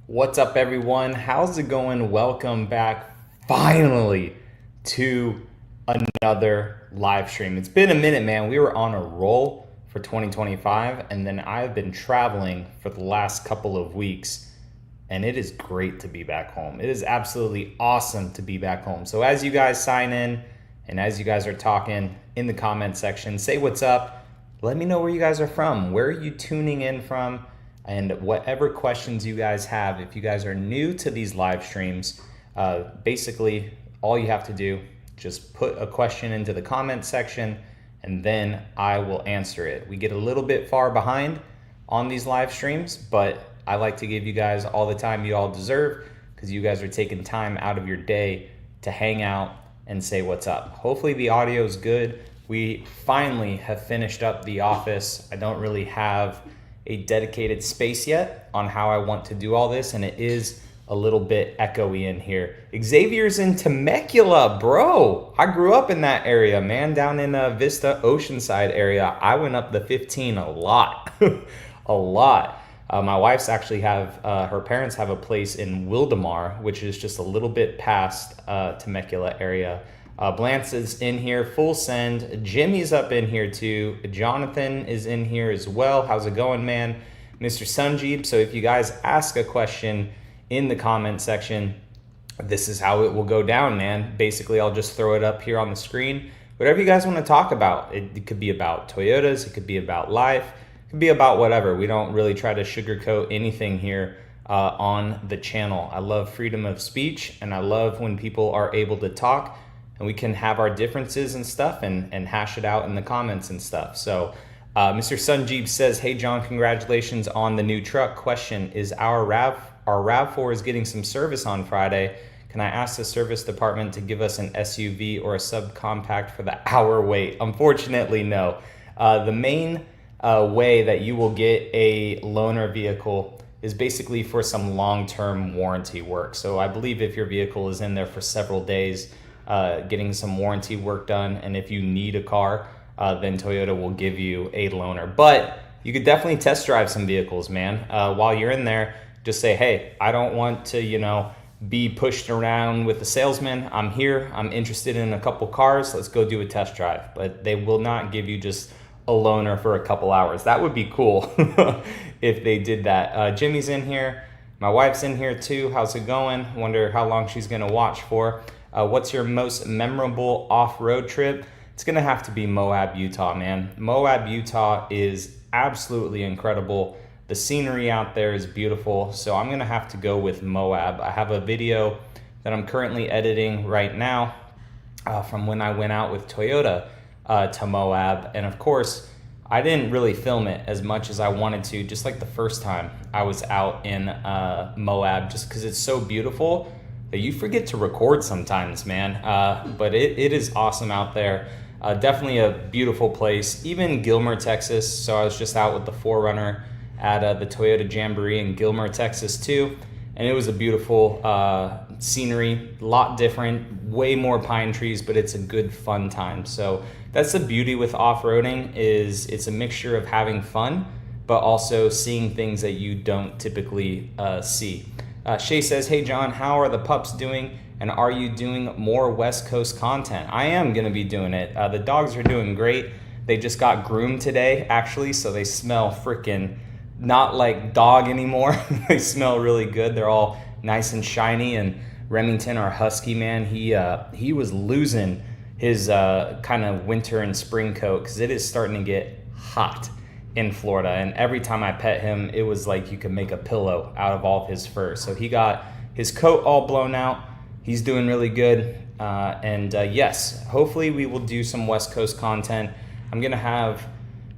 What's up, everyone? How's it going? Welcome back finally to another live stream. It's been a minute, man. We were on a roll for 2025, and then I've been traveling for the last couple of weeks, and it is great to be back home. It is absolutely awesome to be back home. So, as you guys sign in and as you guys are talking in the comment section, say what's up. Let me know where you guys are from. Where are you tuning in from? And whatever questions you guys have, if you guys are new to these live streams, basically all you have to do, just put a question into the comment section and then I will answer it. We get a little bit far behind on these live streams, but I like to give you guys all the time you all deserve because you guys are taking time out of your day to hang out and say what's up. Hopefully the audio is good. We finally have finished up the office. I don't really have a dedicated space yet on how I want to do all this, and it is a little bit echoey in here. Xavier's in Temecula, bro. I grew up in that area, man, down in Vista Oceanside area. I went up the 15 a lot, a lot. My wife's actually her parents have a place in Wildemar, which is just a little bit past Temecula area. Blance is in here, full send. Jimmy's up in here too. Jonathan is in here as well. How's it going, man? Mr. Sunjeeb. So if you guys ask a question in the comment section, this is how it will go down, man. Basically, I'll just throw it up here on the screen. Whatever you guys want to talk about. It could be about Toyotas. It could be about life. It could be about whatever. We don't really try to sugarcoat anything here on the channel. I love freedom of speech, and I love when people are able to talk and we can have our differences and stuff and hash it out in the comments and stuff. So Mr. Sunjeeb says, hey John, congratulations on the new truck. Question, is our RAV4 is getting some service on Friday. Can I ask the service department to give us an SUV or a subcompact for the hour wait? Unfortunately, no. The main way that you will get a loaner vehicle is basically for some long-term warranty work. So I believe if your vehicle is in there for several days, getting some warranty work done, and if you need a car, then Toyota will give you a loaner. But you could definitely test drive some vehicles, man. While you're in there, just say, hey, I don't want to, be pushed around with the salesman. I'm here. I'm interested in a couple cars. Let's go do a test drive. But they will not give you just a loaner for a couple hours. That would be cool if they did that. Jimmy's in here. My wife's in here too. How's it going? Wonder how long she's gonna watch for. What's your most memorable off-road trip? It's gonna have to be Moab, Utah, man. Moab, Utah is absolutely incredible. The scenery out there is beautiful, so I'm gonna have to go with Moab. I have a video that I'm currently editing right now from when I went out with Toyota to Moab, and of course, I didn't really film it as much as I wanted to, just like the first time I was out in Moab, just because it's so beautiful that you forget to record sometimes, man. But it is awesome out there. Definitely a beautiful place. Even Gilmer, Texas. So I was just out with the 4Runner at the Toyota Jamboree in Gilmer, Texas too. And it was a beautiful scenery, a lot different, way more pine trees, but it's a good fun time. So that's the beauty with off-roading, is it's a mixture of having fun, but also seeing things that you don't typically see. Shay says, hey John, how are the pups doing? And are you doing more West Coast content? I am gonna be doing it. The dogs are doing great. They just got groomed today, actually, so they smell freaking not like dog anymore. They smell really good. They're all nice and shiny. And Remington, our husky, man, he was losing his kind of winter and spring coat because it is starting to get hot in Florida, and every time I pet him, it was like you could make a pillow out of all of his fur. So he got his coat all blown out. He's doing really good, and yes, hopefully we will do some West Coast content. I'm gonna have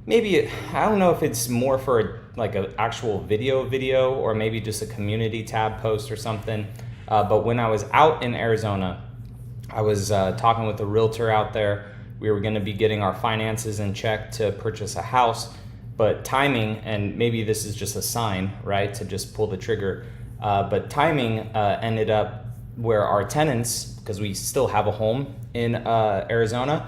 maybe, I don't know if it's more for like an actual video or maybe just a community tab post or something, but when I was out in Arizona, I was talking with a realtor out there. We were gonna be getting our finances in check to purchase a house. But timing, and maybe this is just a sign, right, to just pull the trigger, but timing ended up where our tenants, because we still have a home in Arizona,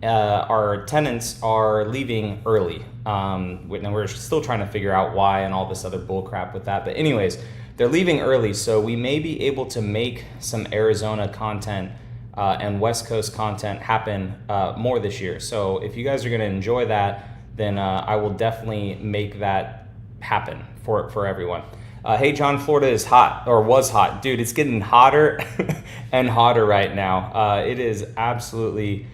our tenants are leaving early. And we're still trying to figure out why and all this other bull crap with that. But anyways, they're leaving early, so we may be able to make some Arizona content and West Coast content happen more this year. So if you guys are going to enjoy that, then I will definitely make that happen for everyone. Hey John, Florida is hot, or was hot. Dude, it's getting hotter and hotter right now. It is absolutely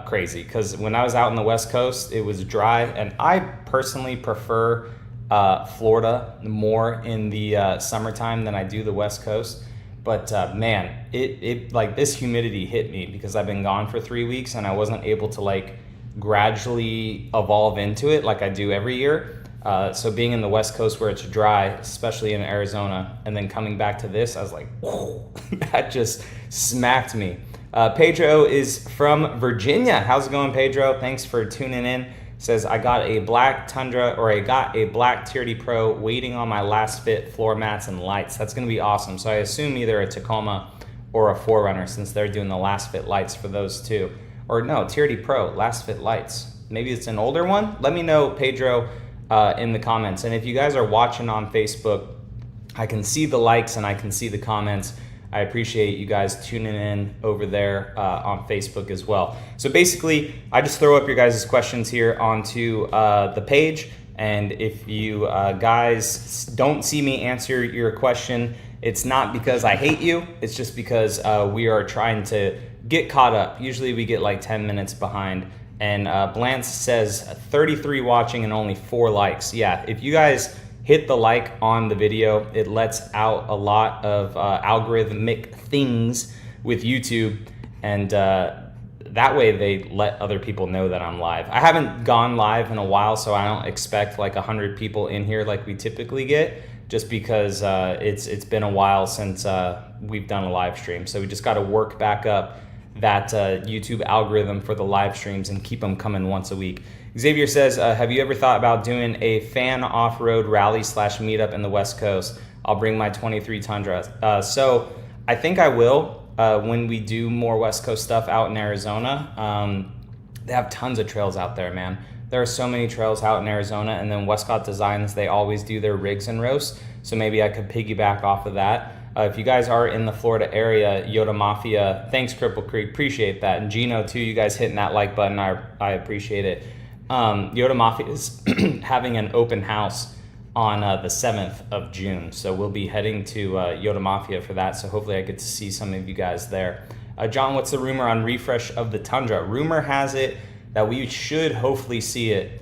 crazy, because when I was out on the West Coast, it was dry, and I personally prefer Florida more in the summertime than I do the West Coast. But man, it like this humidity hit me because I've been gone for 3 weeks and I wasn't able to like gradually evolve into it like I do every year. So being in the West Coast where it's dry, especially in Arizona, and then coming back to this, I was like, whoa, that just smacked me. Pedro is from Virginia. How's it going, Pedro? Thanks for tuning in. Says, I got a black Tundra, or I got a black TRD Pro waiting on my last fit floor mats and lights. That's going to be awesome. So I assume either a Tacoma or a 4Runner, since they're doing the last fit lights for those two. Or no, TRD Pro, last fit lights. Maybe it's an older one? Let me know, Pedro, in the comments. And if you guys are watching on Facebook, I can see the likes and I can see the comments. I appreciate you guys tuning in over there on Facebook as well. So basically, I just throw up your guys' questions here onto the page. And if you guys don't see me answer your question, it's not because I hate you. It's just because we are trying to get caught up. Usually we get like 10 minutes behind. And Blance says 33 watching and only 4 likes. Yeah, if you guys hit the like on the video, it lets out a lot of algorithmic things with YouTube, and that way they let other people know that I'm live. I haven't gone live in a while, so I don't expect like 100 people in here like we typically get, just because it's been a while since we've done a live stream. So we just got to work back up that YouTube algorithm for the live streams and keep them coming once a week. Xavier says, have you ever thought about doing a fan off-road rally / meetup in the West Coast? I'll bring my 23 Tundra. So I think I will when we do more West Coast stuff out in Arizona. They have tons of trails out there, man. There are so many trails out in Arizona, and then Westcott Designs, they always do their rigs and roasts. So maybe I could piggyback off of that. If you guys are in the Florida area, Yota Mafia, thanks Cripple Creek, appreciate that. And Gino too, you guys hitting that like button, I appreciate it. Yota Mafia is having an open house on the 7th of June. So we'll be heading to Yota Mafia for that. So hopefully I get to see some of you guys there. John, what's the rumor on refresh of the Tundra? Rumor has it that we should hopefully see it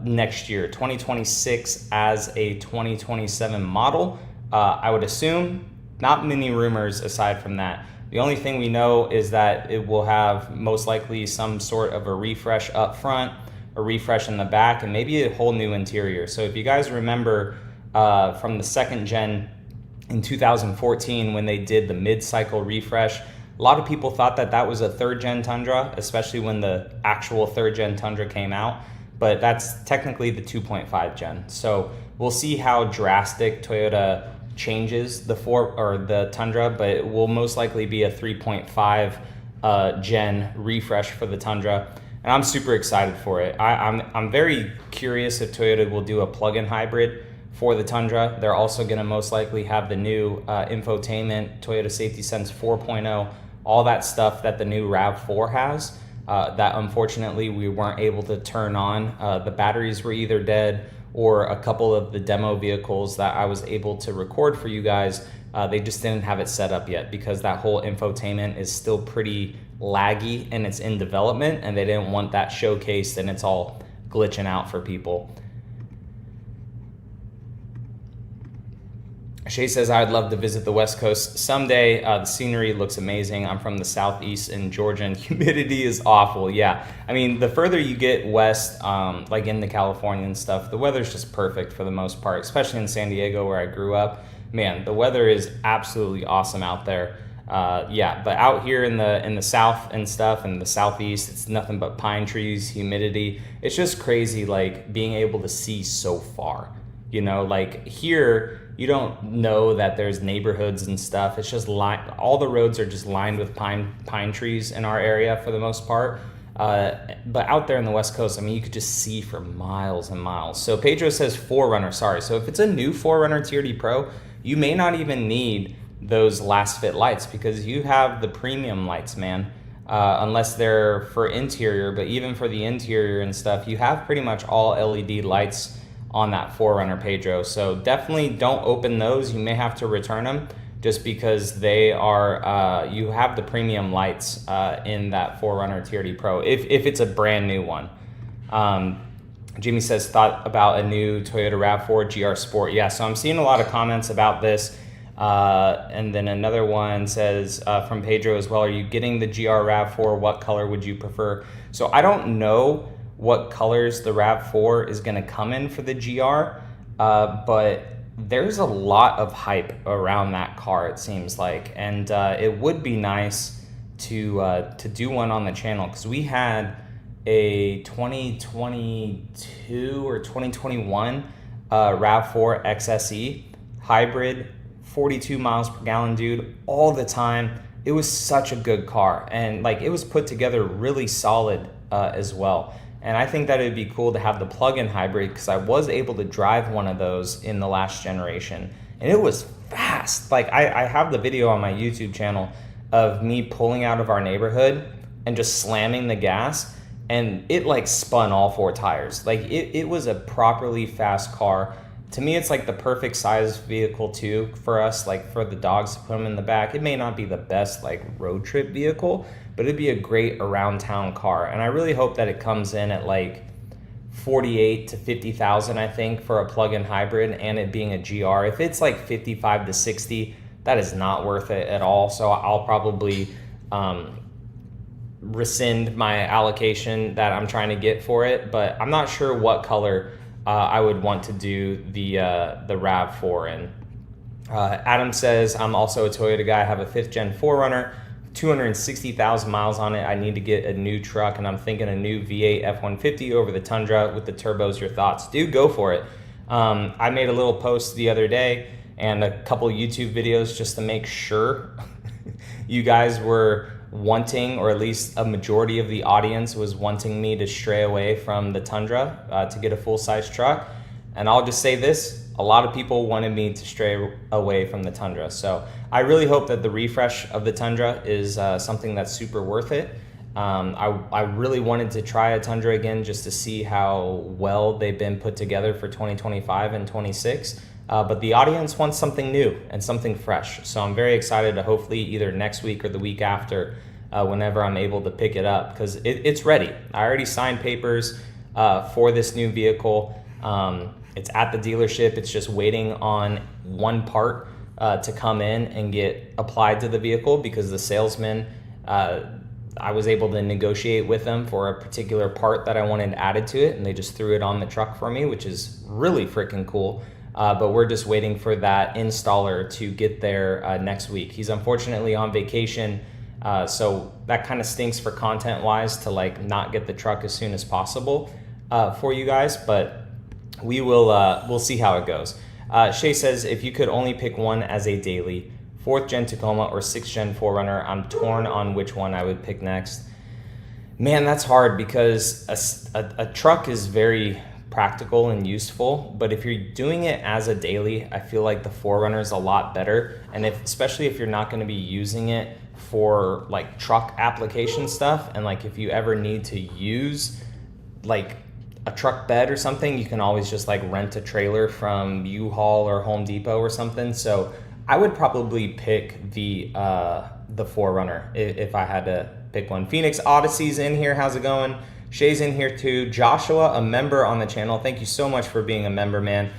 next year, 2026 as a 2027 model. I would assume. Not many rumors aside from that. The only thing we know is that it will have most likely some sort of a refresh up front, a refresh in the back, and maybe a whole new interior. So if you guys remember from the 2nd gen in 2014 when they did the mid-cycle refresh, a lot of people thought that that was a 3rd gen Tundra, especially when the actual 3rd gen Tundra came out, but that's technically the 2.5 gen. So we'll see how drastic Toyota changes the Tundra, but it will most likely be a 3.5 gen refresh for the Tundra, and I'm super excited for it. I'm very curious if Toyota will do a plug-in hybrid for the Tundra. They're also going to most likely have the new infotainment, Toyota Safety Sense 4.0, all that stuff that the new RAV4 has, that unfortunately we weren't able to turn on. The batteries were either dead, or a couple of the demo vehicles that I was able to record for you guys, they just didn't have it set up yet because that whole infotainment is still pretty laggy and it's in development, and they didn't want that showcased and it's all glitching out for people. Shay says, I'd love to visit the West Coast someday. The scenery looks amazing. I'm from the Southeast in Georgia and humidity is awful. Yeah, I mean, the further you get west, like into California and stuff, the weather's just perfect for the most part, especially in San Diego where I grew up. Man, the weather is absolutely awesome out there. Yeah, but out here in the South and stuff, and the Southeast, it's nothing but pine trees, humidity. It's just crazy, like being able to see so far, you know, like here, you don't know that there's neighborhoods and stuff. It's just all the roads are just lined with pine trees in our area for the most part. But out there in the West Coast, I mean, you could just see for miles and miles. So Pedro says 4Runner, sorry. So if it's a new 4Runner TRD Pro, you may not even need those last fit lights because you have the premium lights, man. Unless they're for interior, but even for the interior and stuff, you have pretty much all LED lights on that 4Runner Pedro. So definitely don't open those. You may have to return them just because they are, you have the premium lights in that 4Runner TRD Pro, if it's a brand new one. Jimmy says, thought about a new Toyota RAV4 GR Sport. Yeah, so I'm seeing a lot of comments about this. And then another one says from Pedro as well, are you getting the GR RAV4? What color would you prefer? So I don't know what colors the RAV4 is going to come in for the GR, but there's a lot of hype around that car, it seems like. And it would be nice to do one on the channel, because we had a 2022 or 2021 RAV4 XSE hybrid, 42 miles per gallon, dude, all the time. It was such a good car, and like it was put together really solid as well. And I think that it'd be cool to have the plug-in hybrid, because I was able to drive one of those in the last generation, and it was fast. Like I have the video on my YouTube channel of me pulling out of our neighborhood and just slamming the gas, and it like spun all 4 tires. Like it was a properly fast car. To me, it's like the perfect size vehicle too for us, like for the dogs to put them in the back. It may not be the best like road trip vehicle, but it'd be a great around town car. And I really hope that it comes in at like 48 to 50,000, I think, for a plug-in hybrid, and it being a GR. If it's like 55 to 60, that is not worth it at all. So I'll probably rescind my allocation that I'm trying to get for it, but I'm not sure what color I would want to do the RAV4 in. Adam says, I'm also a Toyota guy. I have a 5th gen 4Runner, 260,000 miles on it. I need to get a new truck, and I'm thinking a new V8 F-150 over the Tundra with the turbos. Your thoughts? Dude, go for it. I made a little post the other day and a couple YouTube videos just to make sure you guys were wanting, or at least a majority of the audience was wanting me to stray away from the Tundra to get a full-size truck. And I'll just say this, a lot of people wanted me to stray away from the Tundra. So I really hope that the refresh of the Tundra is something that's super worth it. I really wanted to try a Tundra again just to see how well they've been put together for 2025 and 26. But the audience wants something new and something fresh. So I'm very excited to hopefully either next week or the week after, whenever I'm able to pick it up, because it's ready. I already signed papers for this new vehicle. It's at the dealership. It's just waiting on one part to come in and get applied to the vehicle, because the salesman, I was able to negotiate with them for a particular part that I wanted added to it, and they just threw it on the truck for me, which is really freaking cool. But we're just waiting for that installer to get there next week. He's unfortunately on vacation, so that kind of stinks for content wise to like not get the truck as soon as possible for you guys, but we will we'll see how it goes. Shay says, if you could only pick one as a daily, 4th gen Tacoma or 6th gen 4Runner, I'm torn on which one I would pick next. Man, that's hard, because a truck is very practical and useful, but if you're doing it as a daily, I feel like the 4Runner is a lot better. And especially if you're not going to be using it for like truck application stuff, and like if you ever need to use like a truck bed or something, you can always just like rent a trailer from U-Haul or Home Depot or something. So I would probably pick the 4Runner if I had to pick one. Phoenix Odyssey's in here. How's it going? Shay's in here too. Joshua, a member on the channel, thank you so much for being a member, man.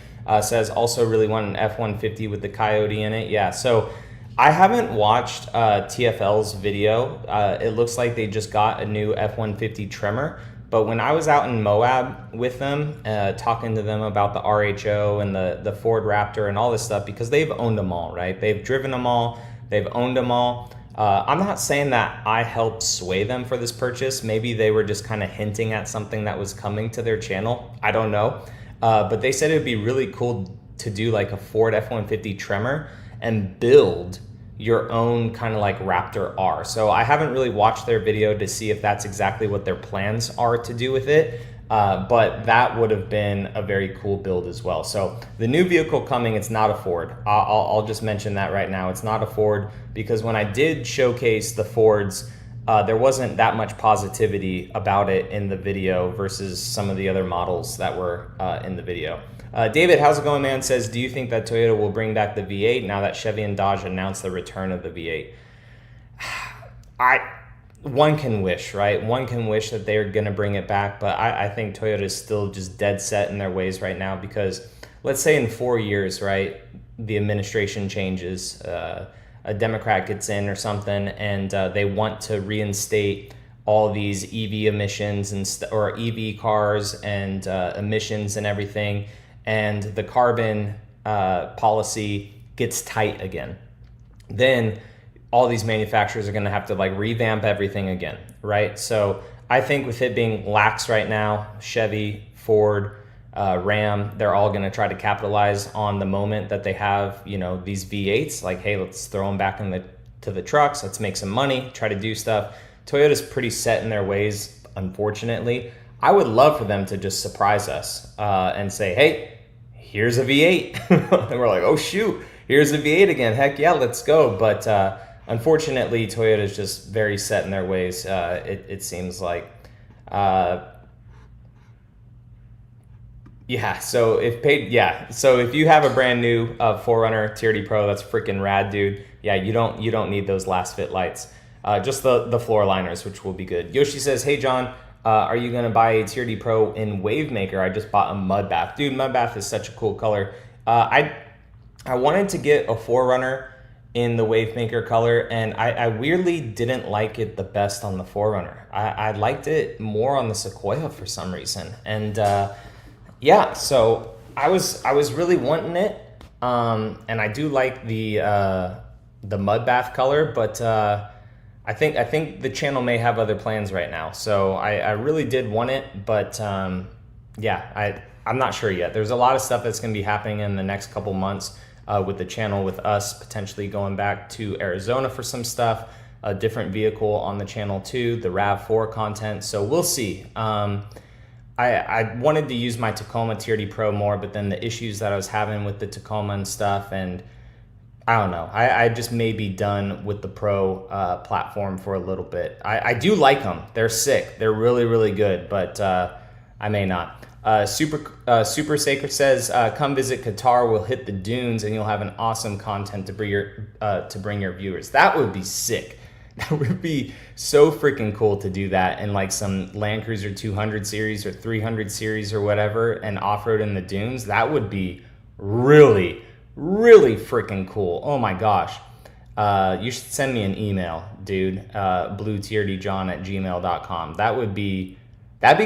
Says also really want an F-150 with the Coyote in it. Yeah, so I haven't watched TFL's video. It looks like they just got a new F-150 Tremor. But when I was out in Moab with them, talking to them about the RHO and the Ford Raptor and all this stuff, because they've owned them all, right? They've driven them all. They've owned them all. I'm not saying that I helped sway them for this purchase. Maybe they were just kind of hinting at something that was coming to their channel. I don't know. But they said it would be really cool to do like a Ford F-150 Tremor and build your own kind of like Raptor R. So I haven't really watched their video to see if that's exactly what their plans are to do with it. But that would have been a very cool build as well. So the new vehicle coming, it's not a Ford. I'll just mention that right now. It's not a Ford because when I did showcase the Fords, there wasn't that much positivity about it in the video versus some of the other models that were in the video. David, how's it going, man? Says, do you think that Toyota will bring back the V8 now that Chevy and Dodge announced the return of the V8? One can wish, right? One can wish that they're going to bring it back, but I think Toyota is still just dead set in their ways right now because let's say in 4 years, right, the administration changes, a Democrat gets in or something, and they want to reinstate all these EV emissions or EV cars and emissions and everything, and the carbon policy gets tight again. Then all these manufacturers are going to have to like revamp everything again, right? So I think with it being lax right now, Chevy, Ford, Ram, they're all going to try to capitalize on the moment that they have, you know, these V8s. Like, hey, let's throw them back to the trucks. Let's make some money, try to do stuff. Toyota's pretty set in their ways, unfortunately. I would love for them to just surprise us and say, hey, here's a V8. And we're like, oh, shoot, here's a V8 again. Heck yeah, let's go. But unfortunately, Toyota is just very set in their ways, it seems like. So if you have a brand new 4Runner TRD Pro, that's freaking rad, dude. Yeah, you don't need those last fit lights. Just the floor liners, which will be good. Yoshi says, hey, John, are you going to buy a TRD Pro in Wavemaker? I just bought a mud bath. Dude, mud bath is such a cool color. I wanted to get a 4Runner in the Wavemaker color, and I weirdly didn't like it the best on the 4Runner. I liked it more on the Sequoia for some reason. And so I was really wanting it. And I do like the mud bath color, but I think the channel may have other plans right now. So I really did want it, but I'm not sure yet. There's a lot of stuff that's going to be happening in the next couple months with the channel, with us potentially going back to Arizona for some stuff, a different vehicle on the channel too, the RAV4 content. So we'll see. I wanted to use my Tacoma TRD Pro more, but then the issues that I was having with the Tacoma and stuff, and I don't know. I just may be done with the Pro platform for a little bit. I do like them. They're sick. They're really, really good, but I may not. Super Sacred says, come visit Qatar. We'll hit the dunes, and you'll have an awesome content to bring your viewers. That would be sick. That would be so freaking cool to do that in like some Land Cruiser 200 series or 300 series or whatever, and off-road in the dunes. That would be really, really freaking cool. Oh my gosh. You should send me an email, dude. bluetrdjohn@gmail.com. That'd be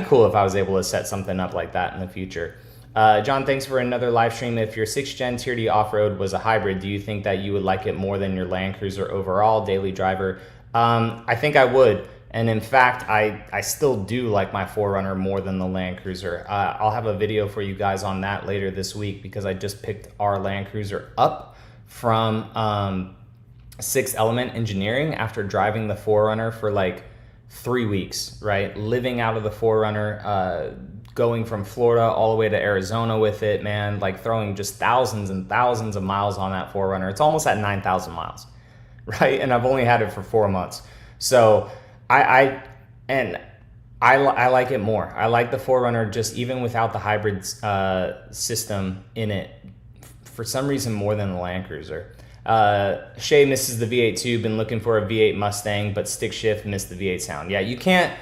cool if I was able to set something up like that in the future. John, thanks for another live stream. If your 6th gen TRD off-road was a hybrid, do you think that you would like it more than your Land Cruiser overall, daily driver? I think I would. And in fact, I still do like my 4Runner more than the Land Cruiser. I'll have a video for you guys on that later this week because I just picked our Land Cruiser up from 6 Element Engineering after driving the 4Runner for like 3 weeks, right? Living out of the 4Runner, going from Florida all the way to Arizona with it, man, like throwing just thousands and thousands of miles on that 4Runner. It's almost at 9,000 miles, right? And I've only had it for 4 months. So I like it more. I like the 4Runner just even without the hybrid system in it for some reason more than the Land Cruiser. Shay misses the V8 too. Been looking for a V8 Mustang, but stick shift missed the V8 sound. Yeah, you can't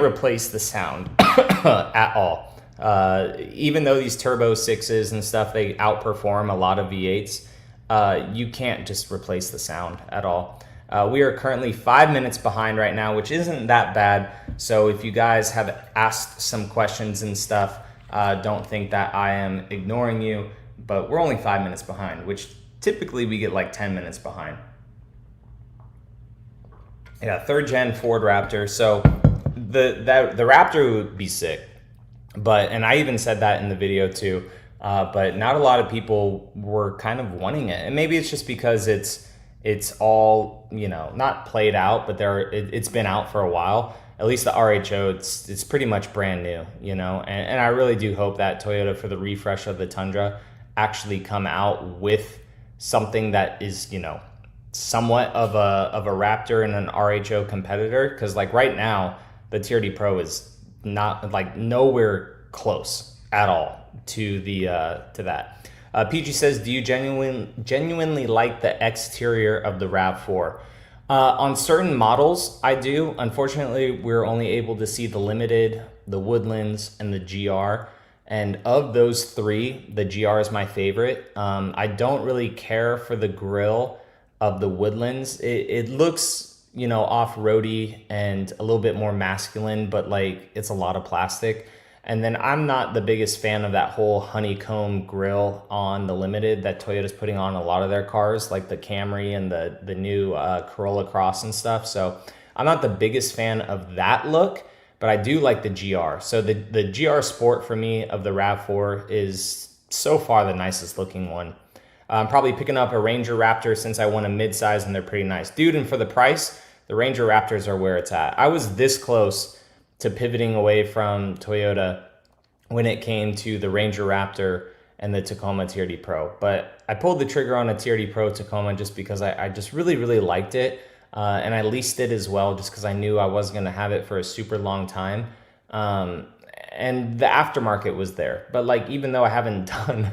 replace the sound at all. Even though these turbo 6s and stuff, they outperform a lot of V8s, you can't just replace the sound at all. We are currently 5 minutes behind right now, which isn't that bad. So if you guys have asked some questions and stuff, don't think that I am ignoring you, but we're only 5 minutes behind, which typically we get like 10 minutes behind. Yeah, 3rd gen Ford Raptor. So the Raptor would be sick, and I even said that in the video too, but not a lot of people were kind of wanting it. And maybe it's just because it's all, you know, not played out, but it's been out for a while. at least the RHO, it's pretty much brand new, you know, and I really do hope that Toyota, for the refresh of the Tundra, actually come out with something that is, you know, somewhat of a Raptor and an RHO competitor, because like right now the TRD Pro is not like nowhere close at all to the to that. PG says, do you genuinely like the exterior of the RAV4? On certain models, I do. Unfortunately, we're only able to see the Limited, the Woodlands, and the GR. And of those three, the GR is my favorite. I don't really care for the grille of the Woodlands. It looks, you know, off-roady and a little bit more masculine, but like it's a lot of plastic. And then I'm not the biggest fan of that whole honeycomb grille on the Limited that Toyota's putting on a lot of their cars, like the Camry and the new Corolla Cross and stuff. So I'm not the biggest fan of that look, but I do like the GR. So the GR Sport for me of the RAV4 is so far the nicest looking one. I'm probably picking up a Ranger Raptor since I want a midsize and they're pretty nice. Dude, and for the price, the Ranger Raptors are where it's at. I was this close to pivoting away from Toyota when it came to the Ranger Raptor and the Tacoma TRD Pro. But I pulled the trigger on a TRD Pro Tacoma just because I just really, really liked it. And I leased it as well just because I knew I wasn't going to have it for a super long time. And the aftermarket was there. But like, even though I haven't done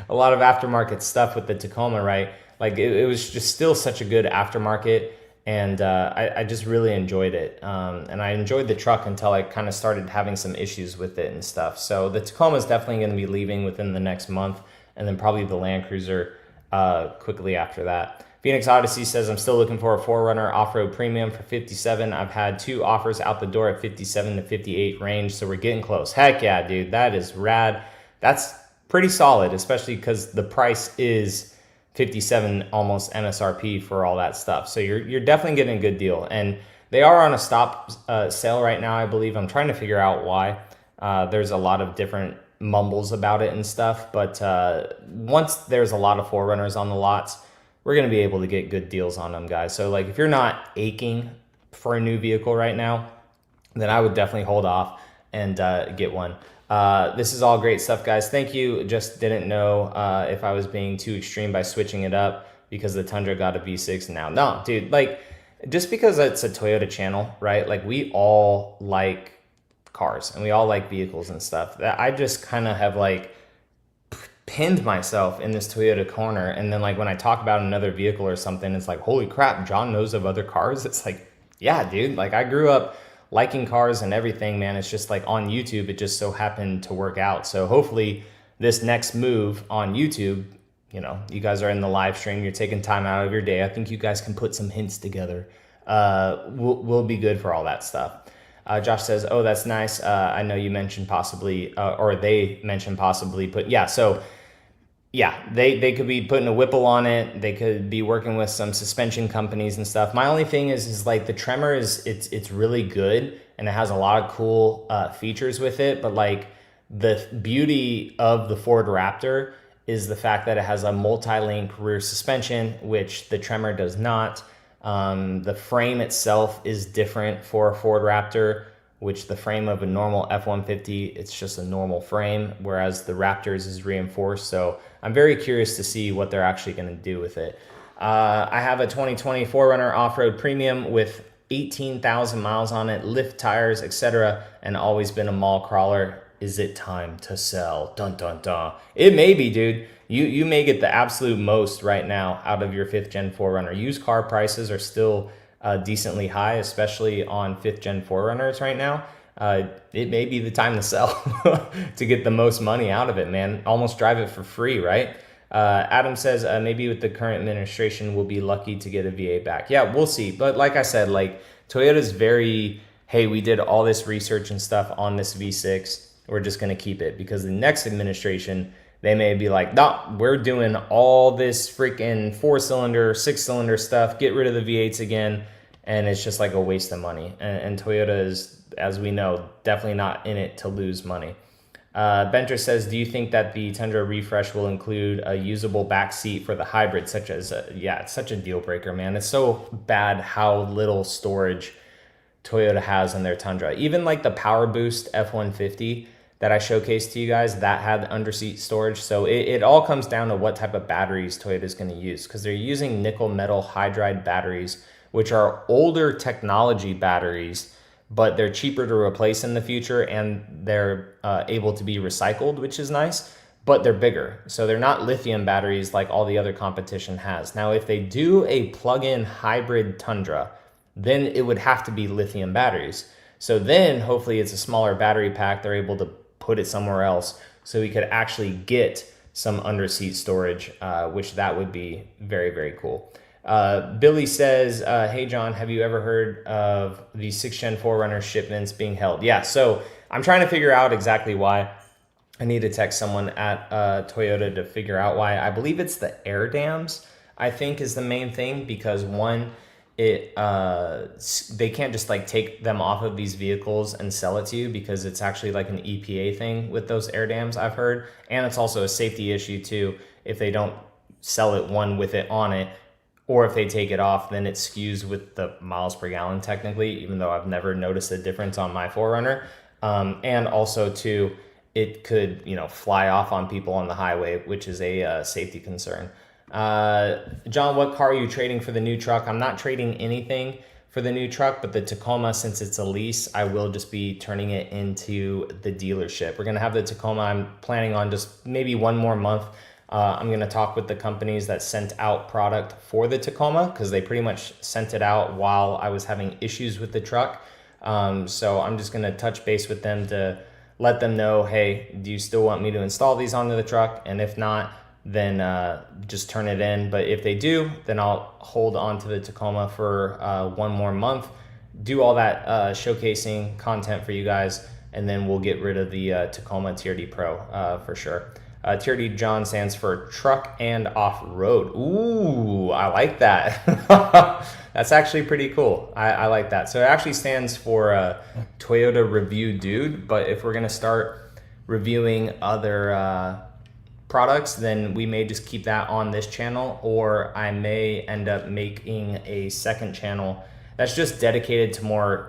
a lot of aftermarket stuff with the Tacoma, right? Like it was just still such a good aftermarket. And I just really enjoyed it. And I enjoyed the truck until I kind of started having some issues with it and stuff. So the Tacoma is definitely going to be leaving within the next month, and then probably the Land Cruiser quickly after that. Phoenix Odyssey says, I'm still looking for a 4Runner off-road premium for 57. I've had 2 offers out the door at 57 to 58 range, so we're getting close. Heck yeah, dude, that is rad. That's pretty solid, especially because the price is 57 almost MSRP for all that stuff. So you're definitely getting a good deal. And they are on a stop sale right now, I believe. I'm trying to figure out why. There's a lot of different mumbles about it and stuff. But once there's a lot of 4Runners on the lots, we're going to be able to get good deals on them, guys. So like if you're not aching for a new vehicle right now, then I would definitely hold off and get one. This is all great stuff, guys. Thank you. Just didn't know if I was being too extreme by switching it up because the Tundra got a V6 now. No, dude, like just because it's a Toyota channel, right? Like we all like cars and we all like vehicles and stuff. That I just kind of have like pinned myself in this Toyota corner. And then like when I talk about another vehicle or something, it's like, holy crap, John knows of other cars. It's like, yeah, dude, like I grew up liking cars and everything, man. It's just like on YouTube, it just so happened to work out. So hopefully this next move on YouTube, you know, you guys are in the live stream, you're taking time out of your day. I think you guys can put some hints together. We'll be good for all that stuff. Josh says, oh, that's nice. I know you mentioned possibly, or they mentioned possibly, but yeah, so yeah, they could be putting a Whipple on it. They could be working with some suspension companies and stuff. My only thing is like the Tremor it's really good and it has a lot of cool features with it. But like the beauty of the Ford Raptor is the fact that it has a multi-link rear suspension, which the Tremor does not. The frame itself is different for a Ford Raptor, which the frame of a normal F-150, it's just a normal frame, whereas the Raptors is reinforced. So I'm very curious to see what they're actually going to do with it. I have a 2020 4Runner off-road premium with 18,000 miles on it, lift tires, etc., and always been a mall crawler. Is it time to sell? Dun, dun, dun. It may be, dude. You may get the absolute most right now out of your 5th Gen 4Runner. Used car prices are still decently high, especially on 5th Gen 4Runners right now. It may be the time to sell to get the most money out of it, man. Almost drive it for free, right? Adam says, maybe with the current administration, we'll be lucky to get a VA back. Yeah, we'll see. But like I said, like Toyota's very, hey, we did all this research and stuff on this V6. We're just going to keep it because the next administration, they may be like, no, we're doing all this freaking 4-cylinder, 6-cylinder stuff. Get rid of the V8s again. And it's just like a waste of money. And Toyota is, as we know, definitely not in it to lose money. Benter says, do you think that the Tundra refresh will include a usable back seat for the hybrid, such as, yeah, it's such a deal breaker, man. It's so bad how little storage Toyota has in their Tundra. Even like the Power Boost F-150 that I showcased to you guys, that had underseat storage. So it all comes down to what type of batteries Toyota is going to use, because they're using nickel metal hydride batteries, which are older technology batteries, but they're cheaper to replace in the future, and they're able to be recycled, which is nice, but they're bigger. So they're not lithium batteries like all the other competition has. Now, if they do a plug-in hybrid Tundra, then it would have to be lithium batteries. So then hopefully it's a smaller battery pack. They're able to put it somewhere else so we could actually get some underseat storage, which that would be very, very cool. Billy says, hey John, have you ever heard of the 6th Gen 4Runner shipments being held? Yeah, so I'm trying to figure out exactly why. I need to text someone at Toyota to figure out why. I believe it's the air dams, I think, is the main thing, because one, they can't just like take them off of these vehicles and sell it to you, because it's actually like an EPA thing with those air dams, I've heard. And it's also a safety issue too. If they don't sell it one with it on it, or if they take it off, then it skews with the miles per gallon technically, even though I've never noticed a difference on my 4Runner. And also too, it could, fly off on people on the highway, which is a safety concern. John, what car are you trading for the new truck? I'm not trading anything for the new truck, but the Tacoma, since it's a lease, I will just be turning it into the dealership. We're going to have the Tacoma. I'm planning on just maybe one more month. I'm going to talk with the companies that sent out product for the Tacoma, because they pretty much sent it out while I was having issues with the truck. So I'm just going to touch base with them to let them know, hey, do you still want me to install these onto the truck? And if not, then just turn it in. But if they do, then I'll hold on to the Tacoma for one more month, do all that showcasing content for you guys, and then we'll get rid of the Tacoma TRD Pro for sure. TRD John stands for truck and off-road. Ooh, I like that. That's actually pretty cool. I like that. So it actually stands for Toyota Review Dude, but if we're gonna start reviewing other products, then we may just keep that on this channel, or I may end up making a second channel that's just dedicated to more,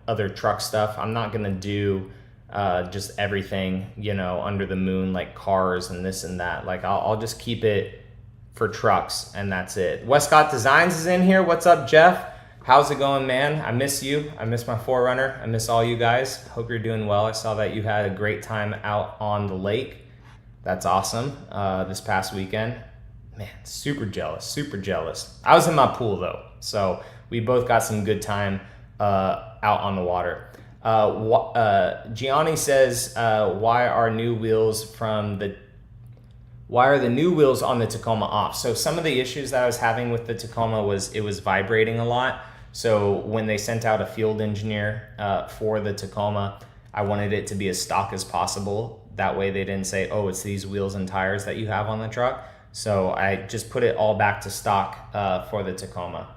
other truck stuff. I'm not gonna do just everything, under the moon, like cars and this and that. Like I'll just keep it for trucks, and that's it. Westcott Designs is in here. What's up, Jeff? How's it going, man? I miss you. I miss my 4Runner. I miss all you guys. Hope you're doing well. I saw that you had a great time out on the lake. That's awesome. This past weekend, man, super jealous, super jealous. I was in my pool though, so we both got some good time out on the water. Gianni says, why are the new wheels on the Tacoma off? So some of the issues that I was having with the Tacoma was it was vibrating a lot. So when they sent out a field engineer for the Tacoma, I wanted it to be as stock as possible. That way they didn't say, oh, it's these wheels and tires that you have on the truck. So I just put it all back to stock for the Tacoma.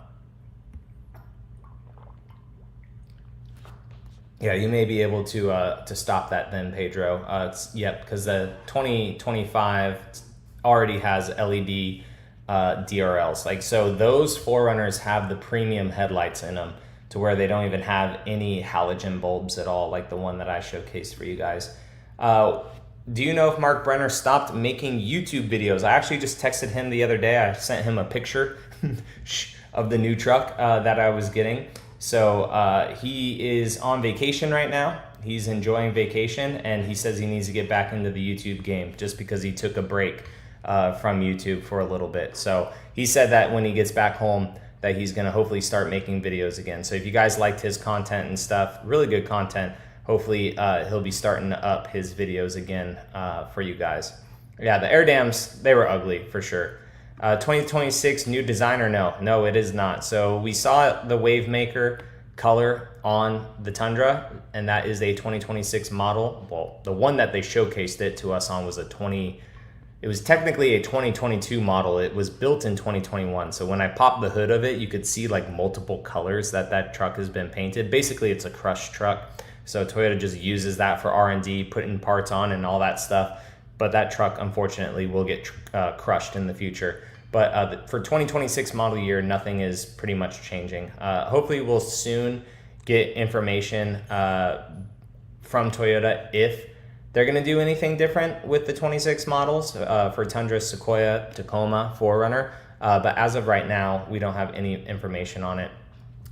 Yeah, you may be able to stop that then, Pedro. Because the 2025 already has LED DRLs. Like, so those 4Runners have the premium headlights in them, to where they don't even have any halogen bulbs at all, like the one that I showcased for you guys. Do you know if Mark Brenner stopped making YouTube videos? I actually just texted him the other day. I sent him a picture of the new truck that I was getting. So he is on vacation right now. He's enjoying vacation, and he says he needs to get back into the YouTube game just because he took a break from YouTube for a little bit. So he said that when he gets back home, that he's going to hopefully start making videos again. So if you guys liked his content and stuff, really good content, hopefully he'll be starting up his videos again for you guys. Yeah, the air dams, they were ugly for sure. 2026 new designer, no, it is not. So we saw the Wavemaker color on the Tundra, and that is a 2026 model. Well, the one that they showcased it to us on was it was technically a 2022 model. It was built in 2021. So when I popped the hood of it, you could see like multiple colors that truck has been painted. Basically, it's a crushed truck. So Toyota just uses that for R&D, putting parts on and all that stuff. But that truck, unfortunately, will get crushed in the future. But for 2026 model year, nothing is pretty much changing. Hopefully we'll soon get information from Toyota if they're going to do anything different with the 26 models for Tundra, Sequoia, Tacoma, 4Runner. But as of right now, we don't have any information on it.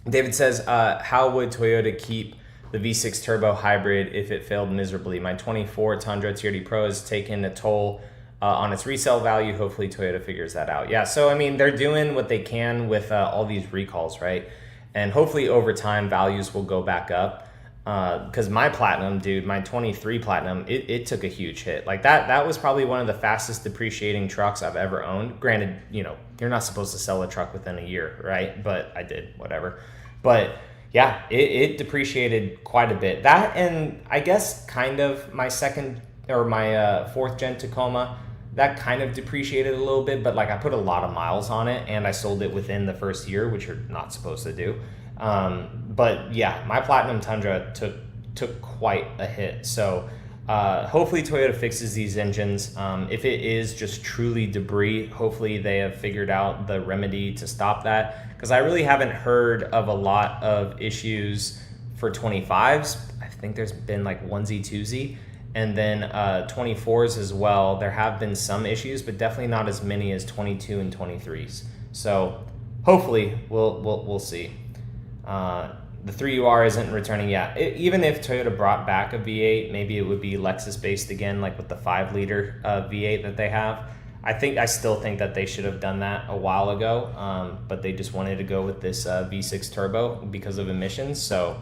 David says, how would Toyota keep the V6 turbo hybrid if it failed miserably? My 24 Tundra TRD Pro has taken a toll on its resale value. Hopefully Toyota figures that out. Yeah, so I mean, they're doing what they can with all these recalls, right? And hopefully over time, values will go back up. Because my Platinum, dude, my 23 Platinum, it took a huge hit. Like that was probably one of the fastest depreciating trucks I've ever owned. Granted, you know, you're not supposed to sell a truck within a year, right? But I did, whatever. But yeah, it depreciated quite a bit. That, and I guess kind of my fourth gen Tacoma, that kind of depreciated a little bit, but like I put a lot of miles on it and I sold it within the first year, which you're not supposed to do. But yeah, my Platinum Tundra took quite a hit. So hopefully Toyota fixes these engines. If it is just truly debris, hopefully they have figured out the remedy to stop that. Because I really haven't heard of a lot of issues for 25s. I think there's been like onesie, twosie. And then 24s as well. There have been some issues, but definitely not as many as 22 and 23s. So hopefully we'll see. The 3UR isn't returning yet. Even if Toyota brought back a V8, maybe it would be Lexus based again, like with the 5-liter V8 that they have. I still think that they should have done that a while ago, but they just wanted to go with this V6 turbo because of emissions. So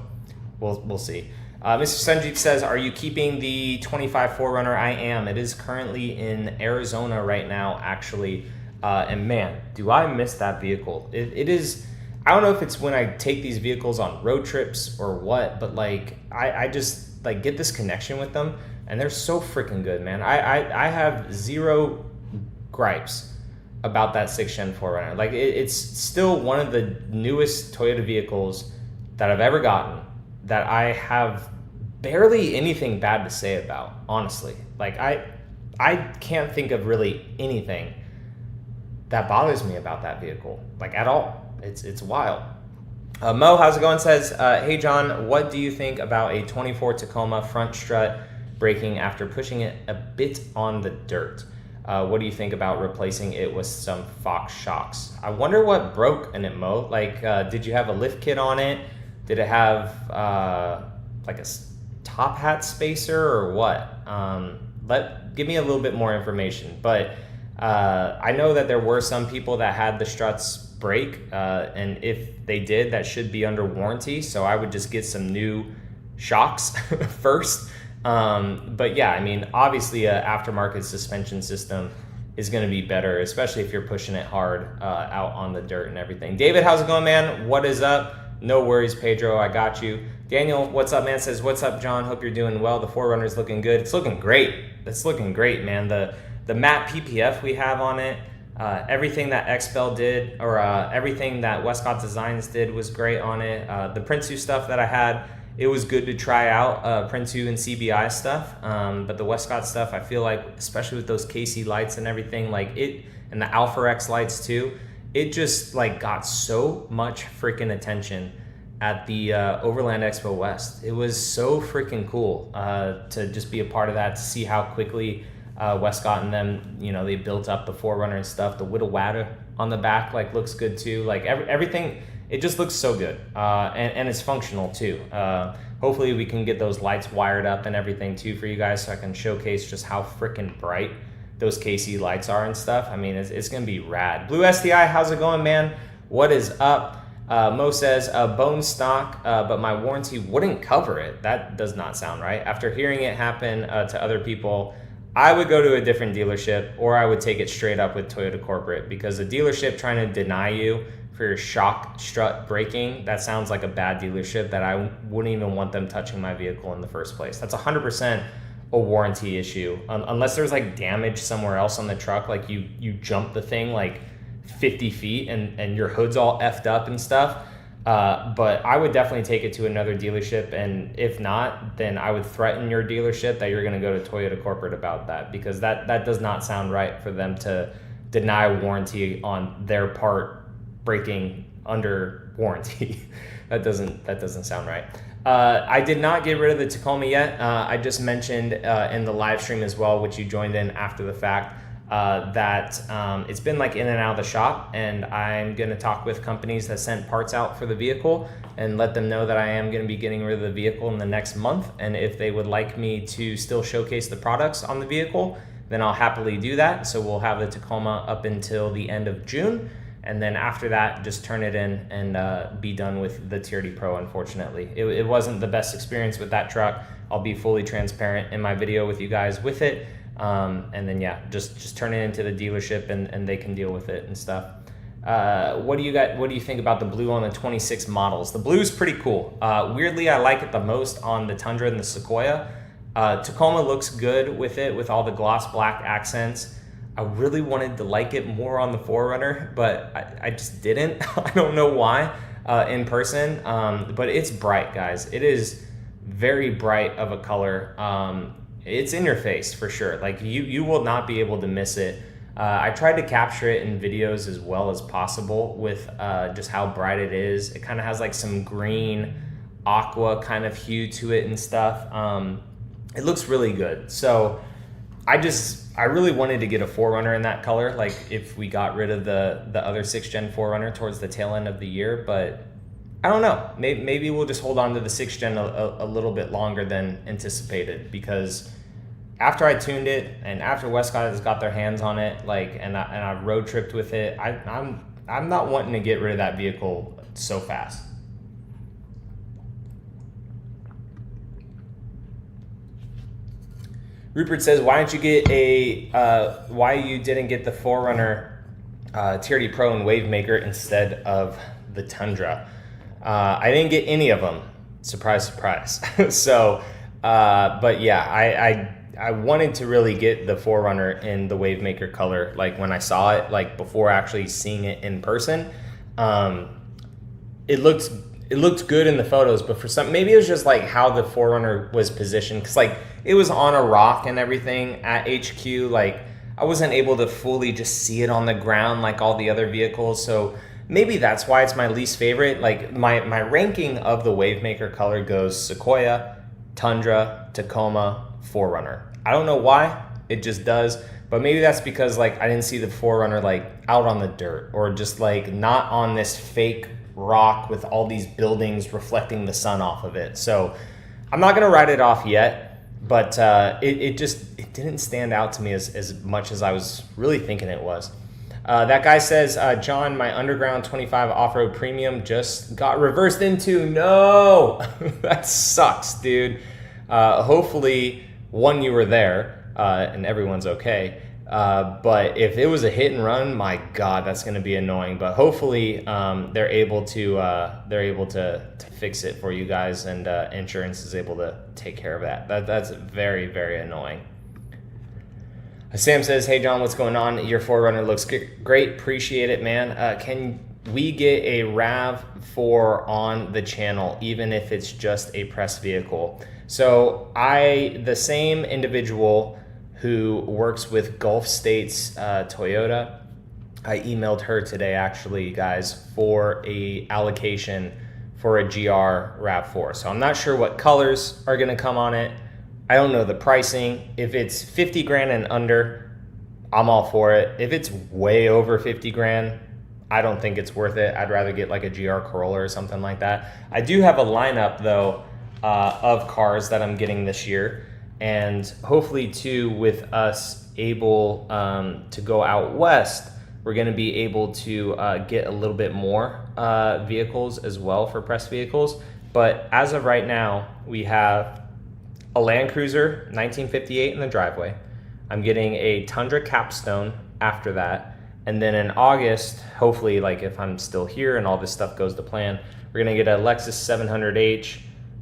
we'll see. Mr. Sanjeev says, are you keeping the 25 4Runner? I am. It is currently in Arizona right now, actually. And man, do I miss that vehicle. It is... I don't know if it's when I take these vehicles on road trips or what, but like I just like get this connection with them, and they're so freaking good, man. I have zero gripes about that 6th Gen 4Runner. Like it's still one of the newest Toyota vehicles that I've ever gotten that I have barely anything bad to say about, honestly. Like I can't think of really anything that bothers me about that vehicle, like at all. It's wild. Mo, how's it going? Says, hey John, what do you think about a 24 Tacoma front strut braking after pushing it a bit on the dirt? What do you think about replacing it with some Fox shocks? I wonder what broke in it, Mo. Like, did you have a lift kit on it? Did it have like a top hat spacer or what? Give me a little bit more information. But I know that there were some people that had the struts break, and if they did, that should be under warranty. So I would just get some new shocks first. But yeah, I mean, obviously a aftermarket suspension system is going to be better, especially if you're pushing it hard out on the dirt and everything. David, how's it going, man? What is up? No worries, Pedro, I got you. Daniel, what's up, man? Says, what's up, John? Hope you're doing well. The 4Runner's looking good. It's looking great. It's looking great, man. The matte PPF we have on it, everything that XPEL did, or everything that Westcott Designs did was great on it. The Prinsu stuff that I had, it was good to try out, Prinsu and CBI stuff. But the Westcott stuff, I feel like, especially with those KC lights and everything, like it, and the Alpha X lights too, it just like got so much freaking attention at the Overland Expo West. It was so freaking cool to just be a part of that, to see how quickly Westcott and them, you know, they built up the 4Runner and stuff. The Whittle on the back like looks good too. Like everything, it just looks so good, and it's functional too. Hopefully we can get those lights wired up and everything too for you guys, so I can showcase just how freaking bright those KC lights are and stuff. I mean, it's gonna be rad. Blue STI, how's it going, man? What is up? Mo says, bone stock, but my warranty wouldn't cover it. That does not sound right. After hearing it happen to other people, I would go to a different dealership, or I would take it straight up with Toyota Corporate, because a dealership trying to deny you for your shock strut braking, that sounds like a bad dealership that I wouldn't even want them touching my vehicle in the first place. That's 100% a warranty issue, unless there's like damage somewhere else on the truck, like you jump the thing like 50 feet and your hood's all effed up and stuff. But I would definitely take it to another dealership, and if not, then I would threaten your dealership that you're going to go to Toyota Corporate about that, because that does not sound right for them to deny warranty on their part braking under warranty. That doesn't sound right. I did not get rid of the Tacoma yet. I just mentioned in the live stream as well, which you joined in after the fact, that it's been like in and out of the shop, and I'm going to talk with companies that sent parts out for the vehicle and let them know that I am going to be getting rid of the vehicle in the next month. And if they would like me to still showcase the products on the vehicle, then I'll happily do that. So we'll have the Tacoma up until the end of June. And then after that, just turn it in and be done with the TRD Pro, unfortunately. It wasn't the best experience with that truck. I'll be fully transparent in my video with you guys with it. And then, yeah, just turn it into the dealership and they can deal with it and stuff. What do you think about the blue on the 26 models? The blue is pretty cool. Weirdly, I like it the most on the Tundra and the Sequoia. Tacoma looks good with it, with all the gloss black accents. I really wanted to like it more on the 4Runner, but I just didn't. I don't know why in person, but it's bright, guys. It is very bright of a color. It's in your face for sure. Like you will not be able to miss it. I tried to capture it in videos as well as possible with just how bright it is. It kind of has like some green aqua kind of hue to it and stuff. It looks really good. So I really wanted to get a 4Runner in that color, like if we got rid of the other 6th gen 4Runner towards the tail end of the year, but I don't know. Maybe we'll just hold on to the 6th gen a little bit longer than anticipated, because after I tuned it and after Westcott has got their hands on it, like and I road tripped with it, I'm not wanting to get rid of that vehicle so fast. Rupert says, why didn't you get why you didn't get the 4Runner TRD Pro and Wavemaker instead of the Tundra? I didn't get any of them. Surprise, surprise. So, but yeah, I wanted to really get the 4Runner in the Wavemaker color, like when I saw it, like before actually seeing it in person. It looked good in the photos, but for some, maybe it was just like how the 4Runner was positioned, because like it was on a rock and everything at HQ. Like I wasn't able to fully just see it on the ground like all the other vehicles. So maybe that's why it's my least favorite. Like my ranking of the Wavemaker color goes Sequoia, Tundra, Tacoma, 4Runner. I don't know why, it just does. But maybe that's because like I didn't see the 4Runner like out on the dirt, or just like not on this fake rock with all these buildings reflecting the sun off of it. So I'm not gonna write it off yet, but it didn't stand out to me as much as I was really thinking it was. That guy says, John, my Underground 25 off-road premium just got reversed into. No, that sucks, dude. Hopefully one, you were there and everyone's okay. But if it was a hit and run, my God, that's going to be annoying. But hopefully they're able to fix it for you guys, and insurance is able to take care of that. That's very, very annoying. Sam says, hey John, what's going on? Your 4Runner looks great. Appreciate it, man. Can we get a RAV4 on the channel, even if it's just a press vehicle? So the same individual who works with Gulf States Toyota, I emailed her today actually, guys, for a allocation for a GR RAV4. So I'm not sure what colors are gonna come on it. I don't know the pricing. If it's 50 grand and under, I'm all for it. If it's way over 50 grand, I don't think it's worth it. I'd rather get like a GR Corolla or something like that. I do have a lineup though of cars that I'm getting this year. And hopefully too, with us able to go out west, we're gonna be able to get a little bit more vehicles as well for press vehicles. But as of right now, we have a Land Cruiser 1958 in the driveway. I'm getting a Tundra Capstone after that. And then in August, hopefully, like if I'm still here and all this stuff goes to plan, we're gonna get a Lexus 700H,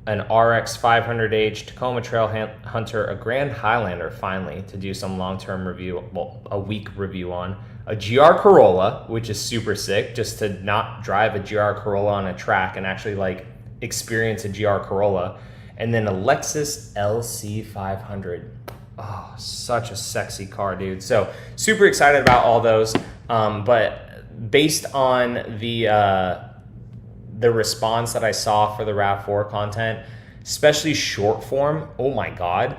an RX 500H, Tacoma Trail Hunter, a Grand Highlander finally to do some long-term review, well, a week review on, a GR Corolla, which is super sick, just to not drive a GR Corolla on a track and actually like experience a GR Corolla. And then a Lexus LC500. Oh, such a sexy car, dude. So super excited about all those. But based on the the response that I saw for the RAV4 content, especially short form, oh my God.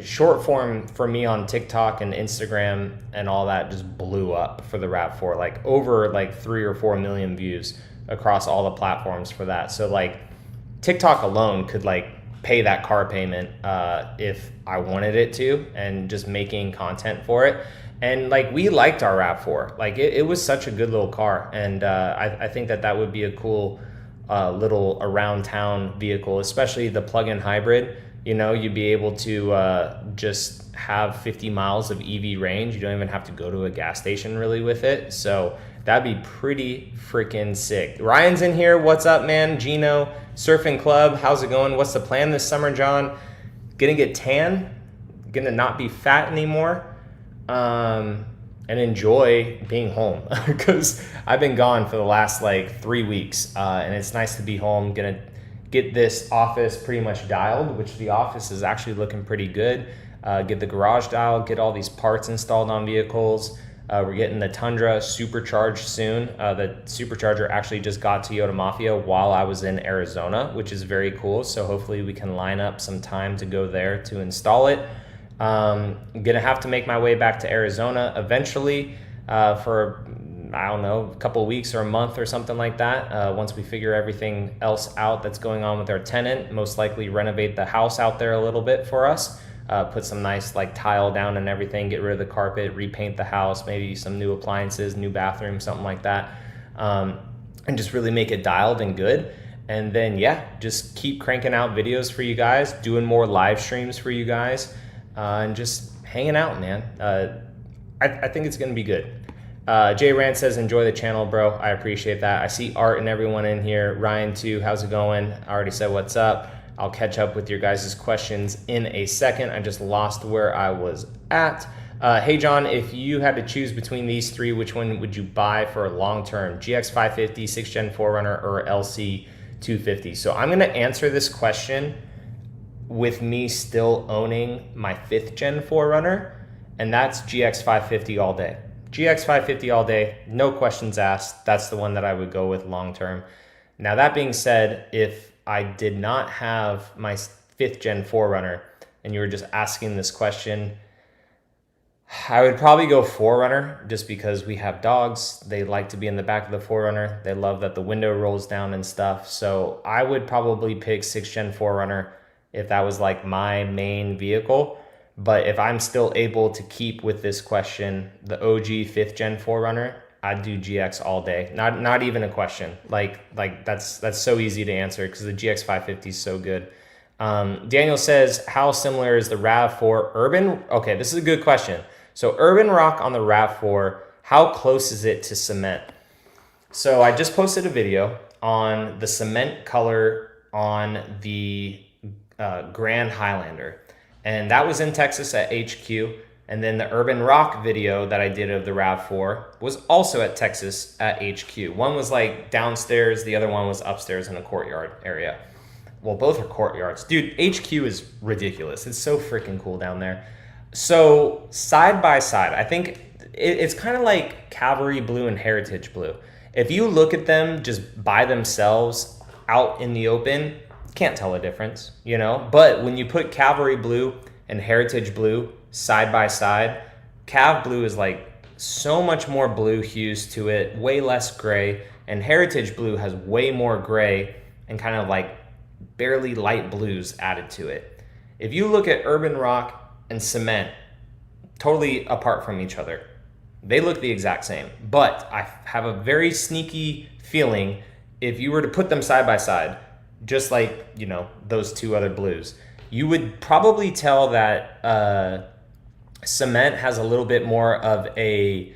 Short form for me on TikTok and Instagram and all that just blew up for the RAV4, like over like 3 or 4 million views across all the platforms for that. So like TikTok alone could like pay that car payment if I wanted it to, and just making content for it. And like we liked our RAV4, like it was such a good little car, and I think that would be a cool little around town vehicle, especially the plug-in hybrid. You know, you'd be able to just have 50 miles of EV range. You don't even have to go to a gas station really with it. So that'd be pretty freaking sick. Ryan's in here. What's up, man? Gino, Surfing Club. How's it going? What's the plan this summer, John? Gonna get tan? Gonna not be fat anymore? And enjoy being home because I've been gone for the last like 3 weeks. And it's nice to be home. Gonna get this office pretty much dialed, which the office is actually looking pretty good. Get the garage dialed, get all these parts installed on vehicles. We're getting the Tundra supercharged soon. The supercharger actually just got to Yota Mafia while I was in Arizona, which is very cool. So hopefully we can line up some time to go there to install it. I'm gonna have to make my way back to Arizona eventually for, I don't know, a couple of weeks or a month or something like that. Once we figure everything else out that's going on with our tenant, most likely renovate the house out there a little bit for us. Put some nice like tile down and everything, get rid of the carpet, repaint the house, maybe some new appliances, new bathroom, something like that. And just really make it dialed and good. And then, yeah, just keep cranking out videos for you guys, doing more live streams for you guys, and just hanging out, man. I think it's going to be good. Jay Rand says, enjoy the channel, bro. I appreciate that. I see Art and everyone in here. Ryan, too. How's it going? I already said what's up. I'll catch up with your guys' questions in a second. I just lost where I was at. Hey, John, if you had to choose between these three, which one would you buy for a long term? GX 550, 6th Gen 4Runner, or LC 250? So I'm going to answer this question with me still owning my 5th Gen 4Runner, and that's GX 550 all day. GX 550 all day, no questions asked. That's the one that I would go with long term. Now, that being said, if I did not have my 5th Gen 4Runner and you were just asking this question, I would probably go 4Runner just because we have dogs. They like to be in the back of the 4Runner. They love that the window rolls down and stuff. So I would probably pick 6th Gen 4Runner if that was like my main vehicle. But if I'm still able to keep with this question, the OG 5th Gen 4Runner, I'd do GX all day. Not even a question. Like that's so easy to answer because the GX 550 is so good. Daniel says, how similar is the RAV4 Urban? Okay, this is a good question. So Urban Rock on the RAV4, how close is it to cement? So I just posted a video on the cement color on the Grand Highlander. And that was in Texas at HQ. And then the Urban Rock video that I did of the RAV4 was also at Texas at HQ. One was like downstairs, the other one was upstairs in a courtyard area. Well, both are courtyards. Dude, HQ is ridiculous. It's so freaking cool down there. So side by side, I think it's kind of like Cavalry Blue and Heritage Blue. If you look at them just by themselves out in the open, can't tell a difference, you know? But when you put Cavalry Blue and Heritage Blue side by side, Cav Blue is like so much more blue hues to it, way less gray, and Heritage Blue has way more gray and kind of like barely light blues added to it. If you look at Urban Rock and Cement, totally apart from each other, they look the exact same, but I have a very sneaky feeling if you were to put them side by side, just like, you know, those two other blues, you would probably tell that Cement has a little bit more of a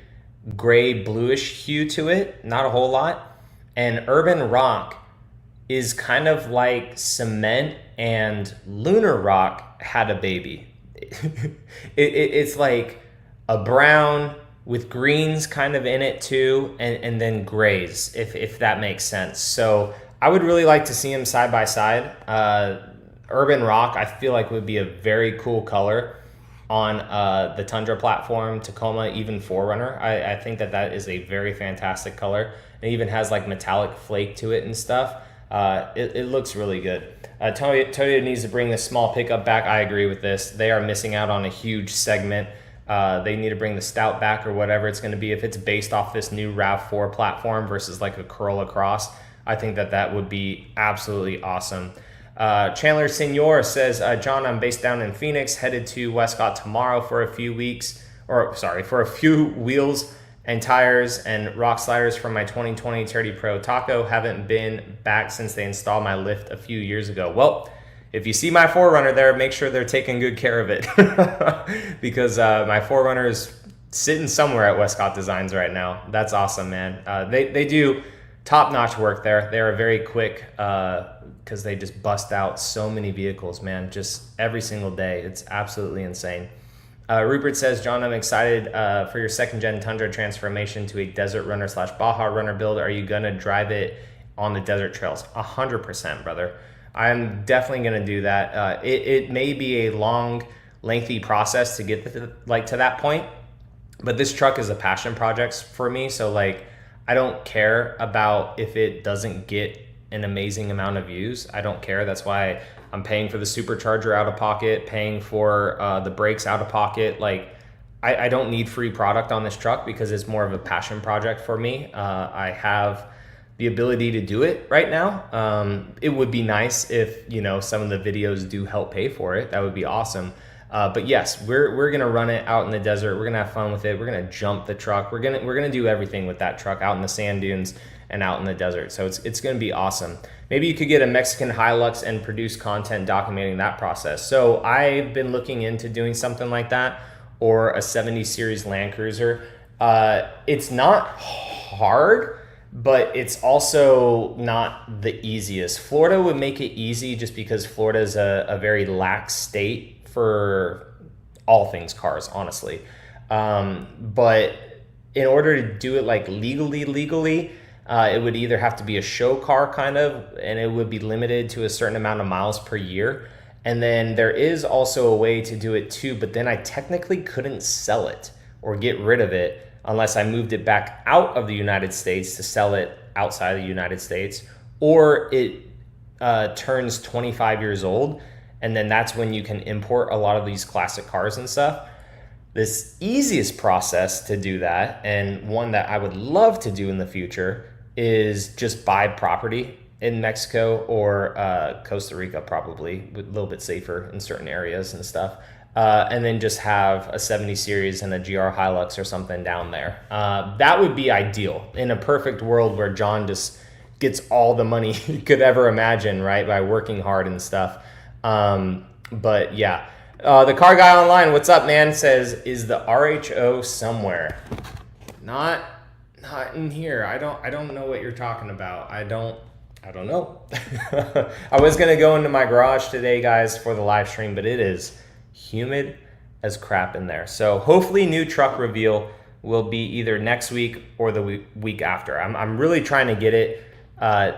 gray bluish hue to it, not a whole lot. And Urban Rock is kind of like Cement and Lunar Rock had a baby. It's like a brown with greens kind of in it too, and then grays, if that makes sense. So I would really like to see them side by side. Urban Rock, I feel like would be a very cool color. on the Tundra platform, Tacoma, even 4Runner. I think that that is a very fantastic color. It even has like metallic flake to it and stuff. It looks really good. Toyota needs to bring the small pickup back. I agree with this. They are missing out on a huge segment. They need to bring the Stout back or whatever it's going to be. If it's based off this new RAV4 platform versus like a Corolla Cross, I think that that would be absolutely awesome. Chandler Senor says, John, I'm based down in Phoenix, headed to Westcott tomorrow for a few weeks, or sorry, for a few wheels and tires and rock sliders from my 2020 30 Pro Taco. Haven't been back since they installed my lift a few years ago. Well, if you see my 4Runner there, make sure they're taking good care of it because my 4Runner is sitting somewhere at Westcott Designs right now. That's awesome, man. They do top-notch work there. They are very quick because they just bust out so many vehicles, man, just every single day. It's absolutely insane. Rupert says, John, I'm excited for your second-gen Tundra transformation to a desert runner / Baja runner build. Are you going to drive it on the desert trails? 100%, brother. I'm definitely going to do that. It may be a long, lengthy process to get to that point, but this truck is a passion project for me. So like, I don't care about if it doesn't get an amazing amount of views. I don't care. That's why I'm paying for the supercharger out of pocket, paying for the brakes out of pocket. Like, I don't need free product on this truck because it's more of a passion project for me. I have the ability to do it right now. It would be nice if, you know, some of the videos do help pay for it. That would be awesome. But yes, we're gonna run it out in the desert. We're gonna have fun with it. We're gonna jump the truck. We're gonna do everything with that truck out in the sand dunes and out in the desert. So it's gonna be awesome. Maybe you could get a Mexican Hilux and produce content documenting that process. So I've been looking into doing something like that, or a 70 series Land Cruiser. It's not hard, but it's also not the easiest. Florida would make it easy just because Florida is a very lax state for all things cars, honestly. But in order to do it like legally, it would either have to be a show car kind of, and it would be limited to a certain amount of miles per year. And then there is also a way to do it too, but then I technically couldn't sell it or get rid of it unless I moved it back out of the United States to sell it outside of the United States, or it turns 25 years old, and then that's when you can import a lot of these classic cars and stuff. This easiest process to do that, and one that I would love to do in the future, is just buy property in Mexico or Costa Rica, probably, a little bit safer in certain areas and stuff. And then just have a 70 series and a GR Hilux or something down there. That would be ideal in a perfect world where John just gets all the money he could ever imagine, right, by working hard and stuff. But yeah, the car guy online, what's up, man, says, is the RHO somewhere? Not in here. I don't know what you're talking about. I don't know. I was gonna go into my garage today, guys, for the live stream, but it is humid as crap in there. So hopefully new truck reveal will be either next week or the week after. I'm really trying to get it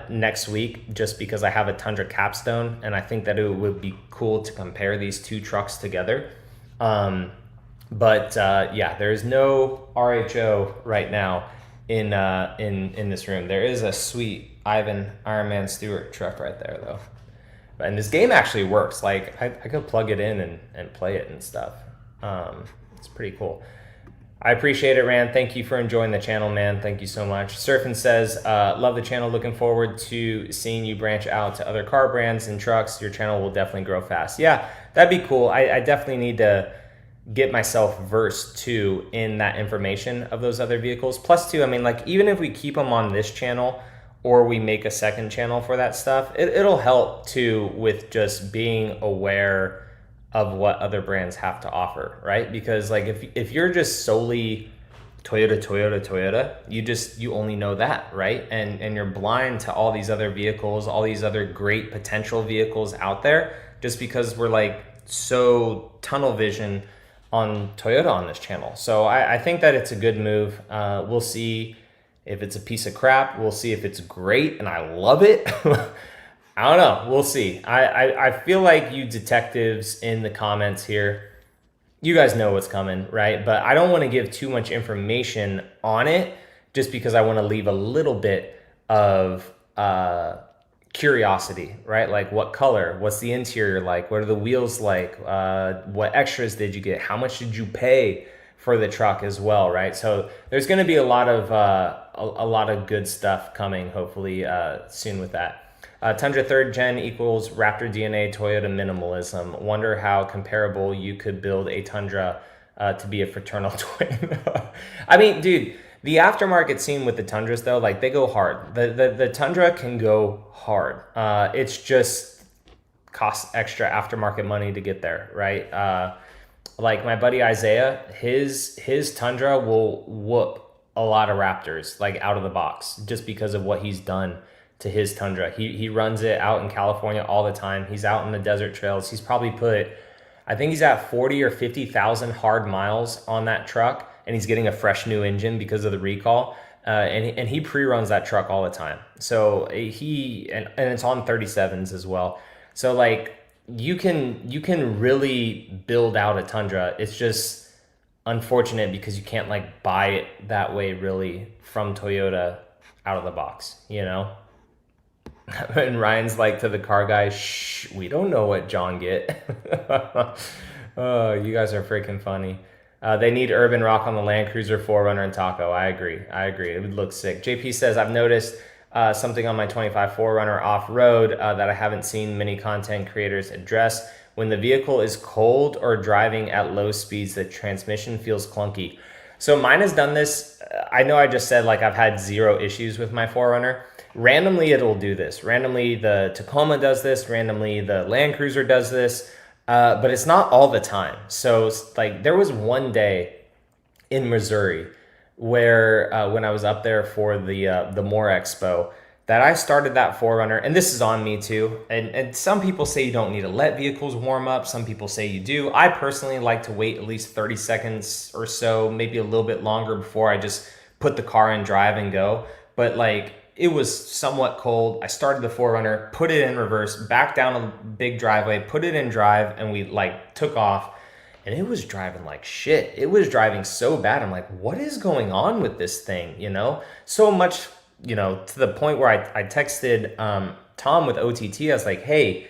next week just because I have a Tundra capstone, and I think that it would be cool to compare these two trucks together. Yeah, there's no RHO right now in this room. There is a sweet Ivan Ironman Stewart truck right there though. And this game actually works. Like, I could plug it in and play it and stuff. It's pretty cool. I appreciate it, Rand. Thank you for enjoying the channel, man. Thank you so much. Surfin says, love the channel. Looking forward to seeing you branch out to other car brands and trucks. Your channel will definitely grow fast. Yeah, that'd be cool. I definitely need to get myself versed too in that information of those other vehicles. Plus too, I mean, like, even if we keep them on this channel, or we make a second channel for that stuff, it'll help too with just being aware of what other brands have to offer, right? Because like if you're just solely Toyota, you only know that, right? And you're blind to all these other vehicles, all these other great potential vehicles out there, just because we're like so tunnel vision on Toyota on this channel. So I think that it's a good move. We'll see if it's a piece of crap. We'll see if it's great and I love it. I don't know. We'll see. I feel like you detectives in the comments here you guys know what's coming, right? But I don't want to give too much information on it just because I want to leave a little bit of curiosity, right? Like what color, what's the interior like, what are the wheels like, what extras did you get, how much did you pay for the truck as well, right? So there's going to be a lot of good stuff coming hopefully soon with that. Tundra 3rd gen equals Raptor DNA Toyota minimalism. Wonder how comparable you could build a Tundra to be a fraternal twin. I mean, dude, the aftermarket scene with the Tundras though, like they go hard. The Tundra can go hard. It's just costs extra aftermarket money to get there, right? Like my buddy Isaiah, his Tundra will whoop a lot of Raptors like out of the box just because of what he's done to his Tundra. He runs it out in California all the time. He's out in the desert trails. He's probably put, I think he's at 40 or 50,000 hard miles on that truck, and he's getting a fresh new engine because of the recall. And he pre-runs that truck all the time. So and it's on 37s as well. So like you can really build out a Tundra. It's just unfortunate because you can't like buy it that way really from Toyota out of the box, you know? And Ryan's like to the car guy, shh, we don't know what John get. Oh, you guys are freaking funny. They need Urban Rock on the Land Cruiser, 4Runner, and Taco. I agree. It would look sick. JP says, I've noticed something on my 25 4Runner off-road that I haven't seen many content creators address. When the vehicle is cold or driving at low speeds, the transmission feels clunky. So mine has done this. I know I just said like I've had 0 issues with my 4Runner. Randomly, it'll do this. Randomly, the Tacoma does this. Randomly, the Land Cruiser does this. But it's not all the time. So like there was one day in Missouri where when I was up there for the Moore Expo that I started that 4Runner, and this is on me too. And some people say you don't need to let vehicles warm up. Some people say you do. I personally like to wait at least 30 seconds or so, maybe a little bit longer before I just put the car in drive and go. But like it was somewhat cold. I started the 4Runner, put it in reverse, back down a big driveway, put it in drive, and we like took off. And it was driving like shit. It was driving so bad. I'm like, what is going on with this thing? You know, so much, you know, to the point where I texted Tom with OTT. I was like, hey,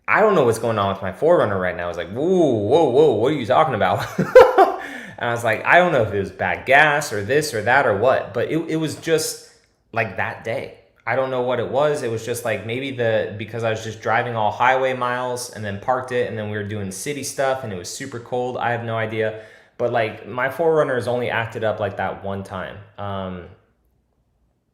I don't know what's going on with my 4Runner right now. I was like, whoa, what are you talking about? And I was like, I don't know if it was bad gas or this or that or what, but it was just like that day. I don't know what it was. It was just like maybe because I was just driving all highway miles and then parked it and then we were doing city stuff and it was super cold. I have no idea. But like my 4Runner has only acted up like that one time.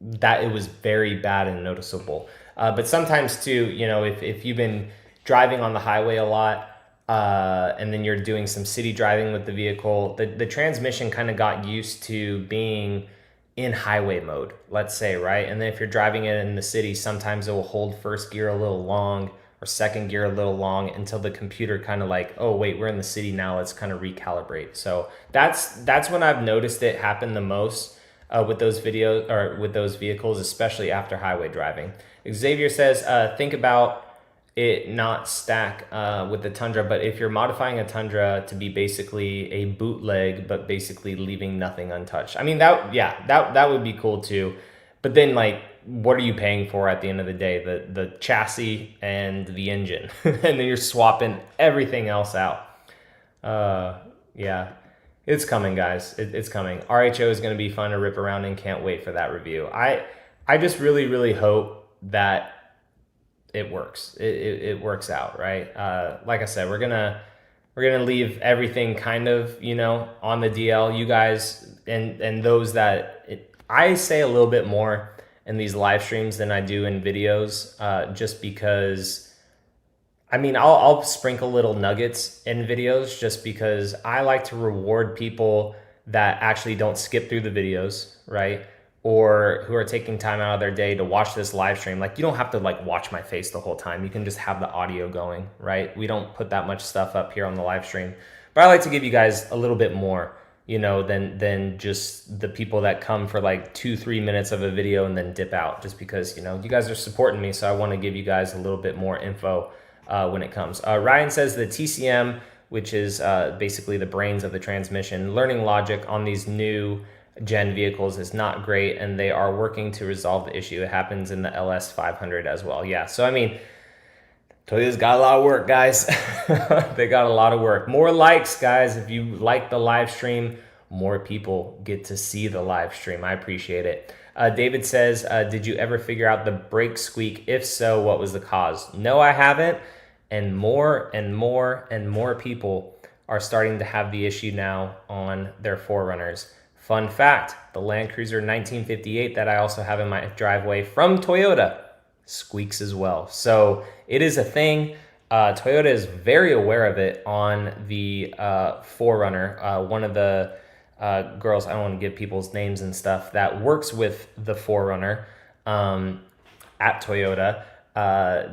That it was very bad and noticeable. But sometimes too, you know, if you've been driving on the highway a lot and then you're doing some city driving with the vehicle, the transmission kind of got used to being in highway mode, let's say, right? And then if you're driving it in the city, sometimes it will hold first gear a little long or second gear a little long until the computer kind of like, oh wait, we're in the city now, let's kind of recalibrate. So that's when I've noticed it happen the most with those videos or with those vehicles, especially after highway driving. Xavier says, think about it not stack with the Tundra, but if you're modifying a Tundra to be basically a bootleg, but basically leaving nothing untouched. I mean, that would be cool too. But then like, what are you paying for at the end of the day? The chassis and the engine, and then you're swapping everything else out. Yeah, it's coming, guys. It's coming. RHO is going to be fun to rip around and can't wait for that review. I just really hope that it works. It works out, right? Like I said, we're gonna leave everything kind of, you know, on the DL. You guys and those that I say a little bit more in these live streams than I do in videos, just because. I mean, I'll sprinkle little nuggets in videos just because I like to reward people that actually don't skip through the videos, right? Or who are taking time out of their day to watch this live stream. Like, you don't have to like watch my face the whole time. You can just have the audio going, right? We don't put that much stuff up here on the live stream, but I like to give you guys a little bit more, you know, than just the people that come for like 2-3 minutes of a video and then dip out, just because, you know, you guys are supporting me. So I want to give you guys a little bit more info when it comes. Ryan says the TCM which is basically the brains of the transmission. Learning logic on these new gen vehicles is not great, and they are working to resolve the issue. It happens in the LS 500 as well. Yeah, so I mean, Toyota's got a lot of work, guys. They got a lot of work. More likes, guys. If you like the live stream, more people get to see the live stream. I appreciate it. David says, did you ever figure out the brake squeak? If so, what was the cause? No, I haven't. And more and more and more people are starting to have the issue now on their 4Runners. Fun fact, the Land Cruiser 1958 that I also have in my driveway from Toyota squeaks as well. So it is a thing. Toyota is very aware of it on the 4Runner. One of the girls, I don't want to give people's names and stuff, that works with the 4Runner at Toyota.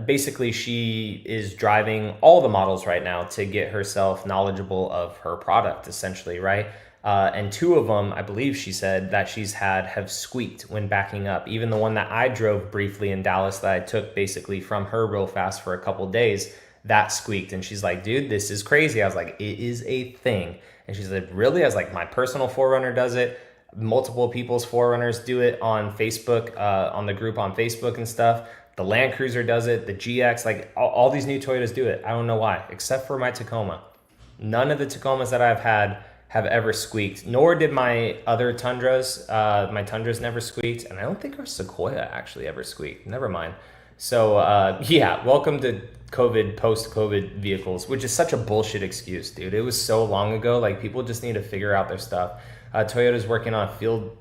Basically, she is driving all the models right now to get herself knowledgeable of her product, essentially, right? And two of them, I believe she said that she's had have squeaked when backing up. Even the one that I drove briefly in Dallas that I took basically from her real fast for a couple days, that squeaked. And she's like, dude, this is crazy. I was like, it is a thing. And she said, really? I was like, my personal 4Runner does it. Multiple people's 4Runners do it on Facebook, on the group on Facebook and stuff. The Land Cruiser does it. The GX, like all these new Toyotas do it. I don't know why, except for my Tacoma. None of the Tacomas that I've had have ever squeaked, nor did my other Tundras. My Tundras never squeaked, and I don't think our Sequoia actually ever squeaked. Never mind. So yeah, welcome to COVID, post-COVID vehicles, which is such a bullshit excuse, dude. It was so long ago. Like, people just need to figure out their stuff. Toyota's working on a field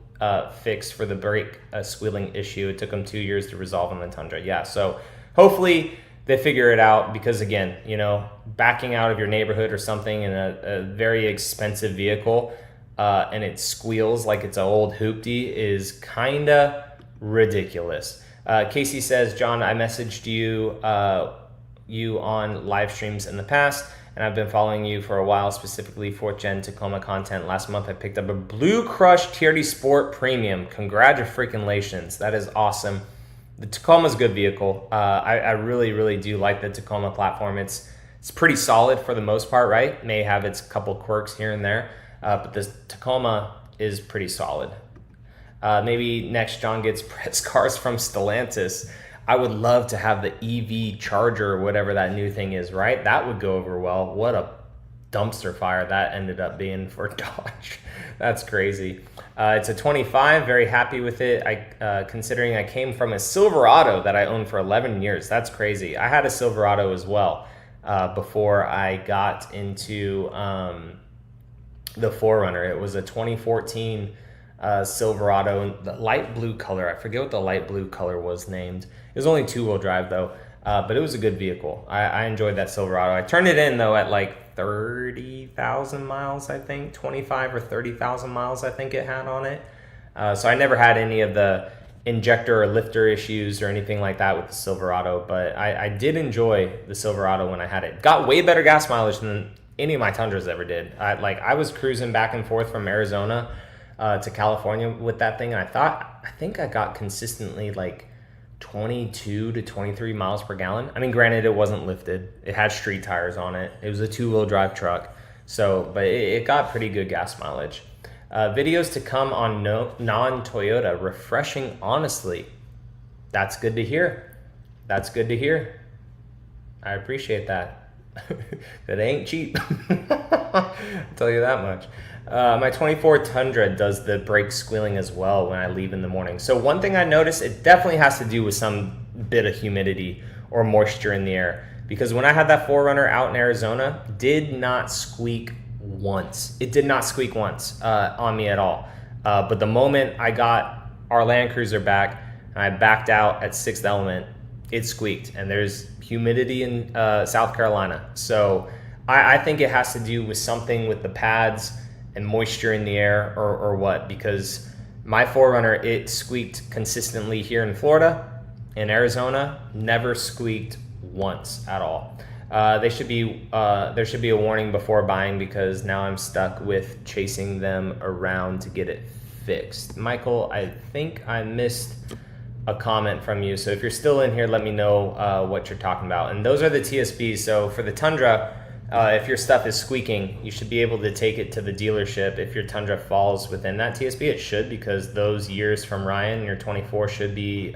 fix for the brake squealing issue. It took them 2 years to resolve on the Tundra. Yeah, so hopefully they figure it out, because again, you know, backing out of your neighborhood or something in a very expensive vehicle and it squeals like it's an old hoopty is kind of ridiculous. Casey says, John, I messaged you on live streams in the past, and I've been following you for a while, specifically 4th gen Tacoma content. Last month I picked up a Blue Crush TRD Sport Premium. Congratulations. That is awesome. The Tacoma's a good vehicle. I really, really do like the Tacoma platform. It's pretty solid for the most part, right? May have its couple quirks here and there, but the Tacoma is pretty solid. Maybe next John gets press cars from Stellantis. I would love to have the EV charger or whatever that new thing is, right? That would go over well. What a dumpster fire that ended up being for Dodge. That's crazy. It's a 25, very happy with it. Considering I came from a Silverado that I owned for 11 years. That's crazy. I had a Silverado as well before I got into the 4Runner. It was a 2014 Silverado, the light blue color. I forget what the light blue color was named. It was only 2-wheel drive though, but it was a good vehicle. I enjoyed that Silverado. I turned it in though at like 30,000 miles, I think, 25 or 30,000 miles I think it had on it. So I never had any of the injector or lifter issues or anything like that with the Silverado, but I did enjoy the Silverado when I had it. Got way better gas mileage than any of my Tundras ever did. I was cruising back and forth from Arizona to California with that thing, and I think I got consistently like 22 to 23 miles per gallon. I mean, granted, it wasn't lifted. It had street tires on it. It was a 2-wheel drive truck. So, but it got pretty good gas mileage. Videos to come on non-Toyota. Refreshing, honestly. That's good to hear. That's good to hear. I appreciate that. That ain't cheap. I'll tell you that much. My 24 Tundra does the brake squealing as well when I leave in the morning. So one thing I noticed, it definitely has to do with some bit of humidity or moisture in the air. Because when I had that 4Runner out in Arizona, did not squeak once. It did not squeak once on me at all. But the moment I got our Land Cruiser back and I backed out at 6th element, it squeaked. And there's humidity in South Carolina. So I think it has to do with something with the pads and moisture in the air or what, because my 4Runner, it squeaked consistently here in Florida. In Arizona, never squeaked once at all. There should be a warning before buying, because now I'm stuck with chasing them around to get it fixed. Michael, I think I missed a comment from you, so if you're still in here, let me know what you're talking about. And those are the TSBs. So for the Tundra, If your stuff is squeaking, you should be able to take it to the dealership. If your Tundra falls within that TSB, it should, because those years from Ryan, your 24, should be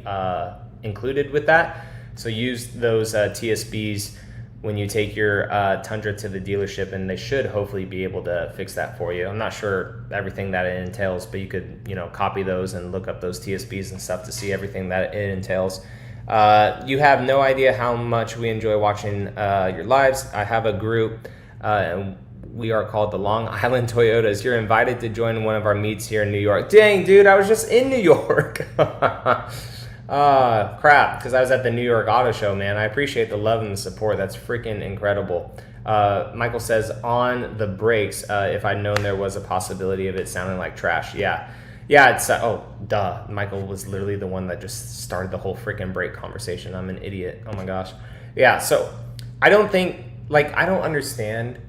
included with that. So use those TSBs when you take your Tundra to the dealership, and they should hopefully be able to fix that for you. I'm not sure everything that it entails, but you could, copy those and look up those TSBs and stuff to see everything that it entails. You have no idea how much we enjoy watching your lives. I have a group, and we are called the Long Island Toyotas. You're invited to join one of our meets here in New York. Dang, dude, I was just in New York. Crap, because I was at the New York Auto Show, man. I appreciate the love and the support. That's freaking incredible. Michael says, on the brakes, if I'd known there was a possibility of it sounding like trash. Yeah, it's, oh, duh. Michael was literally the one that just started the whole freaking brake conversation. I'm an idiot. Oh my gosh. Yeah, so I don't understand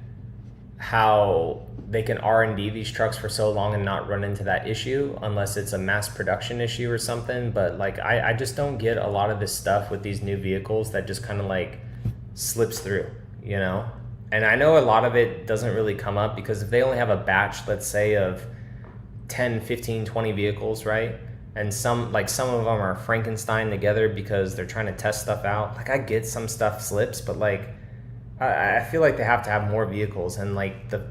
how they can R&D these trucks for so long and not run into that issue, unless it's a mass production issue or something. But I just don't get a lot of this stuff with these new vehicles that just kind of slips through, And I know a lot of it doesn't really come up because if they only have a batch, let's say, of 10, 15, 20 vehicles, right? And some of them are Frankenstein together because they're trying to test stuff out. I get some stuff slips, but I feel like they have to have more vehicles, and the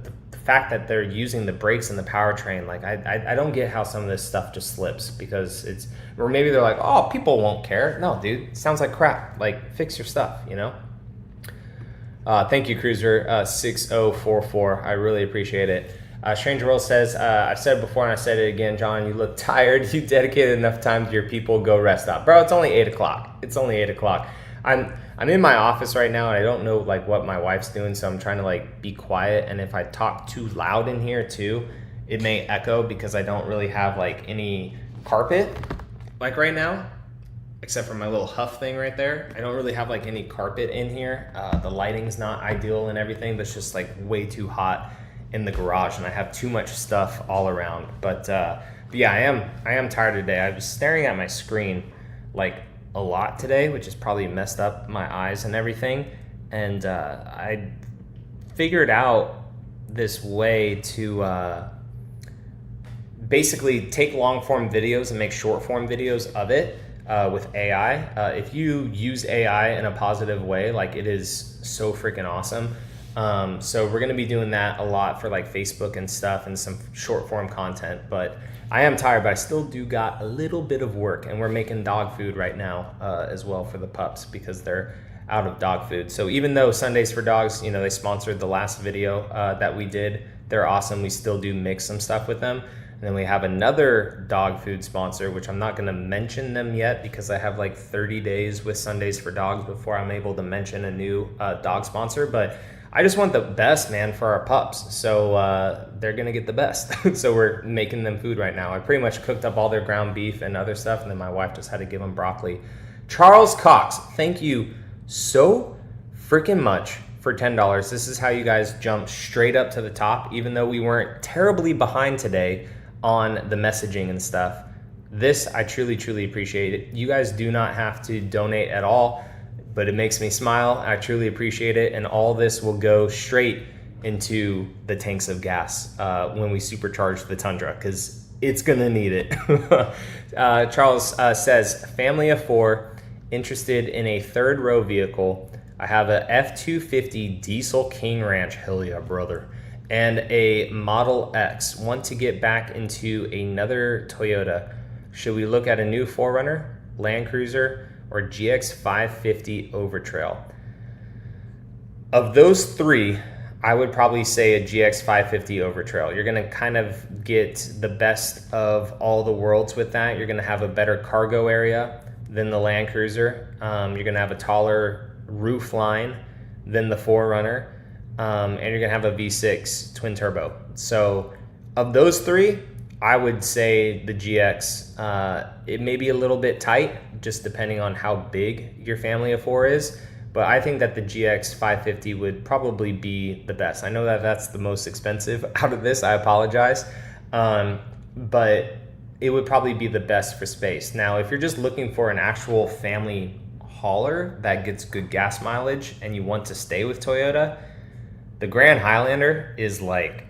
fact that they're using the brakes and the powertrain, I don't get how some of this stuff just slips, because or maybe they're like, oh, people won't care. No, dude, it sounds like crap. Fix your stuff, Thank you, Cruiser 6044. I really appreciate it. Stranger World says, I've said it before and I said it again, John, you look tired. You dedicated enough time to your people. Go rest up. Bro, it's only 8 o'clock. It's only 8 o'clock. I'm in my office right now, and I don't know what my wife's doing, so I'm trying to be quiet. And if I talk too loud in here too, it may echo because I don't really have any carpet right now, except for my little huff thing right there. I don't really have any carpet in here. The lighting's not ideal and everything, but it's just way too hot in the garage, and I have too much stuff all around. But yeah, I am tired today. I was staring at my screen a lot today, which has probably messed up my eyes and everything. And I figured out this way to basically take long form videos and make short form videos of it with AI. If you use AI in a positive way, it is so freaking awesome. So we're going to be doing that a lot for Facebook and stuff, and some short form content. But I am tired, but I still do got a little bit of work, and we're making dog food right now as well for the pups because they're out of dog food. So even though Sundays for Dogs, they sponsored the last video that we did, they're awesome. We still do mix some stuff with them. And then we have another dog food sponsor, which I'm not going to mention them yet because I have 30 days with Sundays for Dogs before I'm able to mention a new dog sponsor. But I just want the best, man, for our pups. So they're going to get the best. So we're making them food right now. I pretty much cooked up all their ground beef and other stuff, and then my wife just had to give them broccoli. Charles Cox, thank you so freaking much for $10. This is how you guys jump straight up to the top, even though we weren't terribly behind today on the messaging and stuff. This, I truly, truly appreciate it. You guys do not have to donate at all, but it makes me smile. I truly appreciate it. And all this will go straight into the tanks of gas when we supercharge the Tundra, because it's gonna need it. Charles says, family of 4, interested in a third row vehicle. I have a F-250 diesel King Ranch, hell yeah, brother, and a Model X. Want to get back into another Toyota. Should we look at a new 4Runner, Land Cruiser, or GX 550 Overtrail? Of those three, I would probably say a GX 550 Overtrail. You're gonna kind of get the best of all the worlds with that. You're gonna have a better cargo area than the Land Cruiser. You're gonna have a taller roof line than the 4Runner. And you're gonna have a V6 twin turbo. So of those three, I would say the GX. It may be a little bit tight, just depending on how big your family of 4 is. But I think that the GX 550 would probably be the best. I know that that's the most expensive out of this. I apologize. But it would probably be the best for space. Now, if you're just looking for an actual family hauler that gets good gas mileage and you want to stay with Toyota, The Grand Highlander is like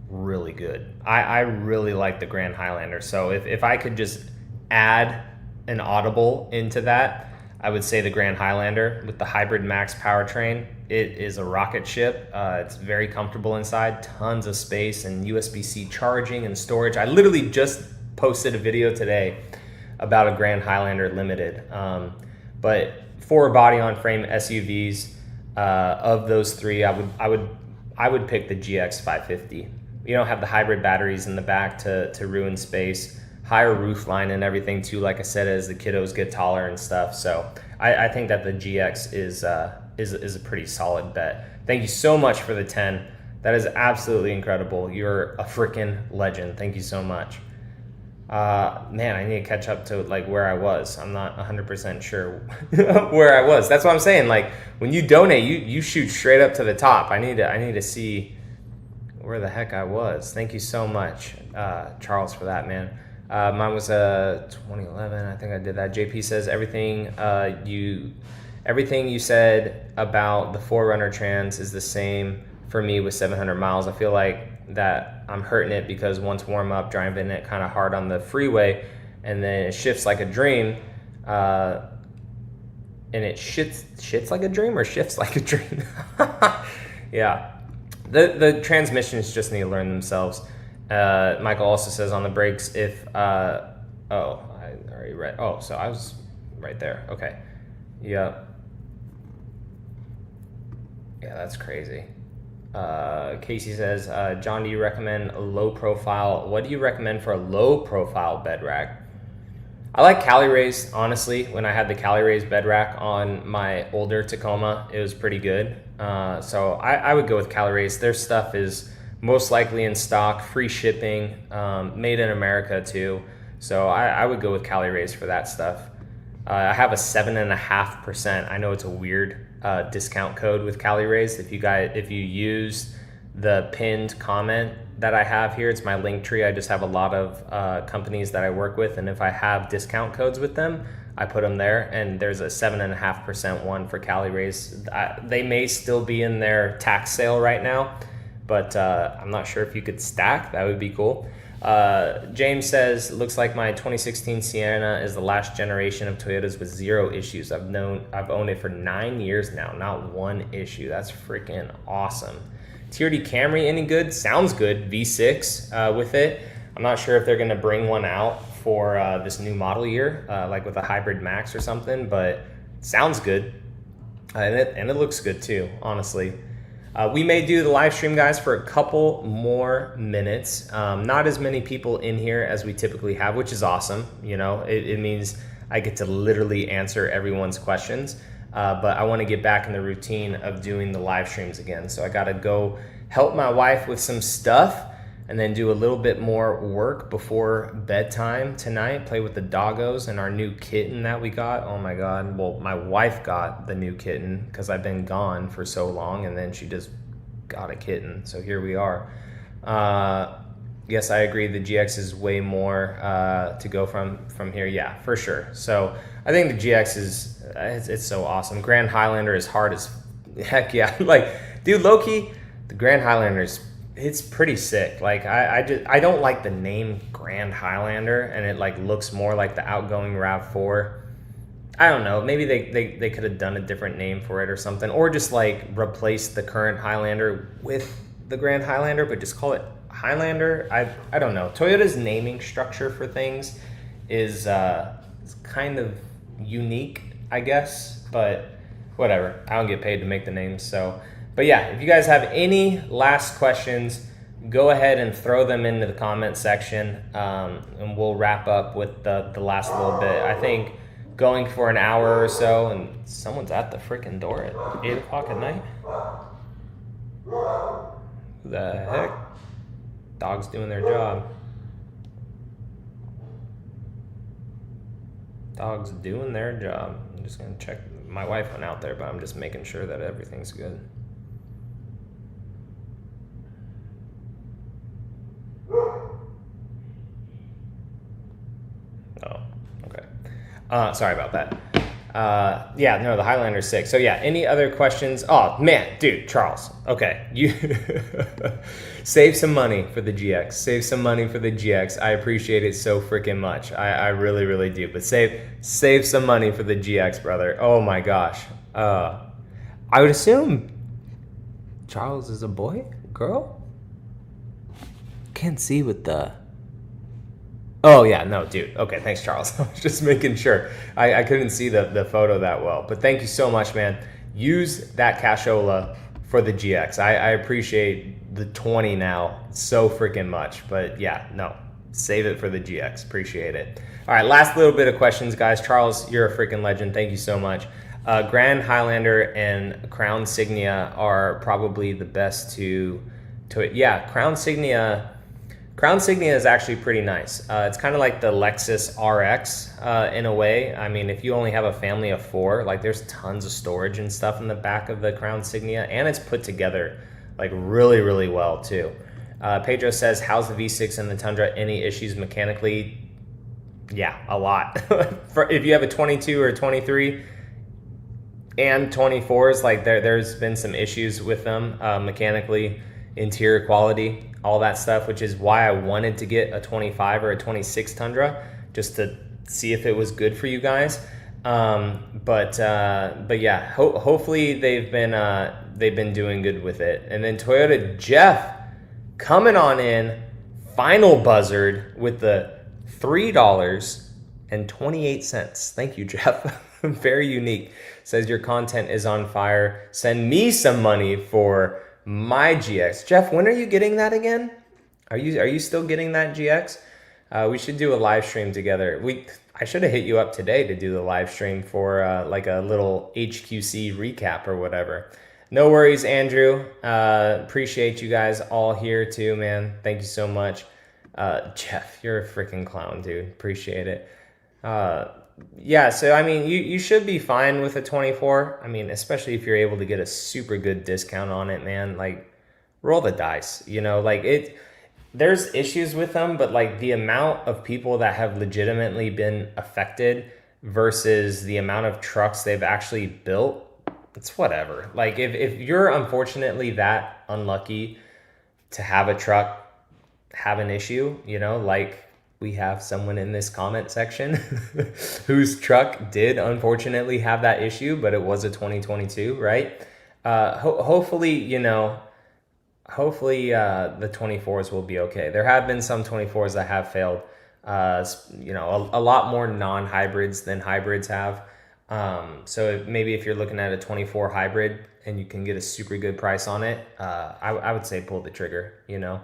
really good. I really like the Grand Highlander. So if I could just add an audible into that, I would say the Grand Highlander with the Hybrid Max powertrain. It is a rocket ship. It's very comfortable inside, tons of space and USB-C charging and storage. I literally just posted a video today about a Grand Highlander Limited. But for body on frame SUVs, of those three, I would pick the GX 550. You don't have the hybrid batteries in the back to ruin space, higher roof line and everything too, like I said, as the kiddos get taller and stuff. So I think that the GX is a pretty solid bet. Thank you so much for the 10. That is absolutely incredible. You're a freaking legend. Thank you so much. Man, I need to catch up to like where I was. I'm not 100% sure where I was. That's what I'm saying. Like when you donate, you shoot straight up to the top. I need to see where the heck I was. Thank you so much, Charles, for that, man. Mine was 2011. I think I did that. JP says everything you said about the 4Runner Trans is the same for me with 700 miles. I feel like that I'm hurting it because once warm up, driving it kind of hard on the freeway, and then it shifts like a dream. And it shits like a dream or shifts like a dream. Yeah. The transmissions just need to learn themselves. Michael also says on the brakes, if I already read. Oh, so I was right there. Okay. Yeah. Yeah, that's crazy. Casey says, John, do you recommend a low profile? What do you recommend for a low profile bed rack? I like Cali Rays, honestly. When I had the Cali Rays bed rack on my older Tacoma, it was pretty good. So I would go with Cali Rays. Their stuff is most likely in stock, free shipping, made in America too. So I would go with Cali Rays for that stuff. I have a 7.5%. I know it's a weird discount code with Cali Rays. If you use the pinned comment that I have here, it's my link tree. I just have a lot of companies that I work with, and if I have discount codes with them, I put them there. And there's a 7.5% one for Cali Rays. They may still be in their tax sale right now, but I'm not sure if you could stack. That would be cool. James says, looks like my 2016 Sienna is the last generation of Toyotas with zero issues. I've owned it for 9 years now, not one issue. That's freaking awesome. TRD Camry, any good? Sounds good. V6 with it. I'm not sure if they're going to bring one out for this new model year, like with a hybrid max or something, but sounds good. And it looks good too, honestly. We may do the live stream, guys, for a couple more minutes. Not as many people in here as we typically have, which is awesome. You know, it means I get to literally answer everyone's questions. But I want to get back in the routine of doing the live streams again. So I got to go help my wife with some stuff and then do a little bit more work before bedtime tonight. Play with the doggos and our new kitten that we got. Oh my God. Well, my wife got the new kitten because I've been gone for so long, and then she just got a kitten. So here we are. Yes, I agree. The GX is way more to go from here. Yeah, for sure. So I think the GX it's so awesome. Grand Highlander is hard as heck. Yeah, like, dude, low-key, the Grand Highlander it's pretty sick. Like, I don't like the name Grand Highlander, and it like looks more like the outgoing RAV4. I don't know. Maybe they could have done a different name for it or something, or just like replace the current Highlander with the Grand Highlander, but just call it Highlander. I don't know. Toyota's naming structure for things is kind of unique, I guess, but whatever. I don't get paid to make the names, so. But yeah, if you guys have any last questions, go ahead and throw them into the comment section, and we'll wrap up with the last little bit. I think going for an hour or so, and someone's at the freaking door at 8 o'clock at night. Who the heck? Dog's doing their job. Dog's doing their job. I'm just gonna check. My wife went out there, but I'm just making sure that everything's good. Oh, okay. Sorry about that. Yeah, no, the Highlander's sick. So yeah, any other questions? Oh man, dude, Charles. Okay, you save some money for the GX. Save some money for the GX. I appreciate it so freaking much. I really, really do. But save some money for the GX, brother. Oh my gosh. I would assume Charles is a boy, girl. Can't see with the. Oh yeah, no, dude. Okay, thanks, Charles. I was just making sure. I couldn't see the photo that well, but thank you so much, man. Use that cashola for the GX. I appreciate the 20 now so freaking much, but yeah, no, save it for the GX. Appreciate it. All right, last little bit of questions, guys. Charles, you're a freaking legend. Thank you so much. Grand Highlander and Crown Signia are probably the best to yeah, Crown Signia is actually pretty nice. It's kind of like the Lexus RX in a way. I mean, if you only have a family of 4, like there's tons of storage and stuff in the back of the Crown Signia, and it's put together like really, really well too. Pedro says, how's the V6 and the Tundra? Any issues mechanically? Yeah, a lot. If you have a 22 or 23 and 24s, like there's been some issues with them mechanically, interior quality, all that stuff, which is why I wanted to get a 25 or a 26 Tundra just to see if it was good for you guys. But yeah, hopefully they've been doing good with it. And then Toyota Jeff coming on in, final buzzard with the $3.28. Thank you, Jeff. Very unique. Says your content is on fire. Send me some money for my GX. Jeff, when are you getting that again? Are you still getting that GX? We should do a live stream together. I should have hit you up today to do the live stream for like a little HQC recap or whatever. No worries, Andrew. Appreciate you guys all here too, man. Thank you so much. Jeff, you're a freaking clown, dude. Appreciate it. Yeah, so I mean, you should be fine with a 24. I mean, especially if you're able to get a super good discount on it, man. Like, roll the dice, you know? Like, there's issues with them, but like the amount of people that have legitimately been affected versus the amount of trucks they've actually built, it's whatever. Like, if you're unfortunately that unlucky to have a truck have an issue, you know, like we have someone in this comment section whose truck did unfortunately have that issue, but it was a 2022, right? Hopefully, you know, the 24s will be okay. There have been some 24s that have failed, you know, a lot more non-hybrids than hybrids have. So maybe if you're looking at a 24 hybrid and you can get a super good price on it, I would say pull the trigger, you know.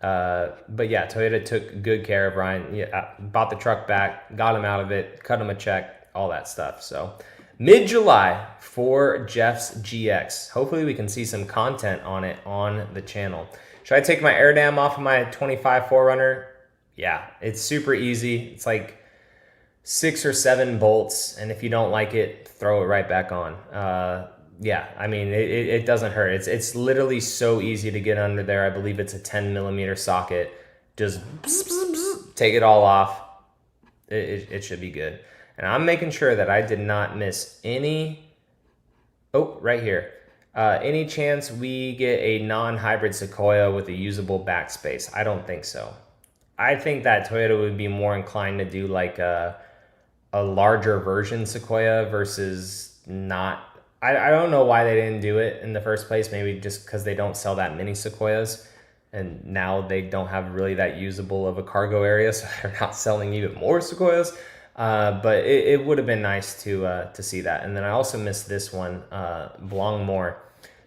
But yeah, Toyota took good care of Ryan. Yeah, bought the truck back, got him out of it, cut him a check, all that stuff. So mid-July for Jeff's GX. Hopefully we can see some content on it on the channel. Should I take my air dam off of my 25 4Runner? Yeah, it's super easy. It's like 6 or 7 bolts, and if you don't like it, throw it right back on. Yeah, I mean, it doesn't hurt. It's literally so easy to get under there. I believe it's a 10mm socket. Just take it all off. It should be good. And I'm making sure that I did not miss any. Oh, right here. Any chance we get a non-hybrid Sequoia with a usable backspace? I don't think so. I think that Toyota would be more inclined to do like a larger version Sequoia versus not. I don't know why they didn't do it in the first place. Maybe just because they don't sell that many Sequoias, and now they don't have really that usable of a cargo area, so they're not selling even more Sequoias. But it would have been nice to see that. And then I also missed this one. Blongmore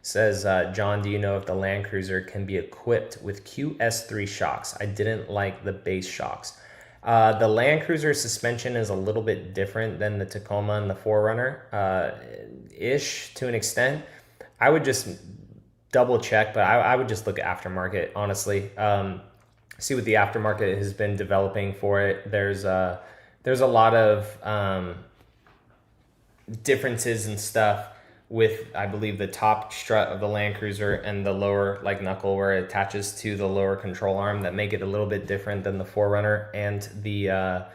says, John, do you know if the Land Cruiser can be equipped with QS3 shocks? I didn't like the base shocks. The Land Cruiser suspension is a little bit different than the Tacoma and the 4Runner, ish to an extent. I would just double check, but I would just look at aftermarket, honestly. See what the aftermarket has been developing for it. There's a lot of differences and stuff with, I believe, the top strut of the Land Cruiser and the lower like knuckle where it attaches to the lower control arm that make it a little bit different than the 4Runner and the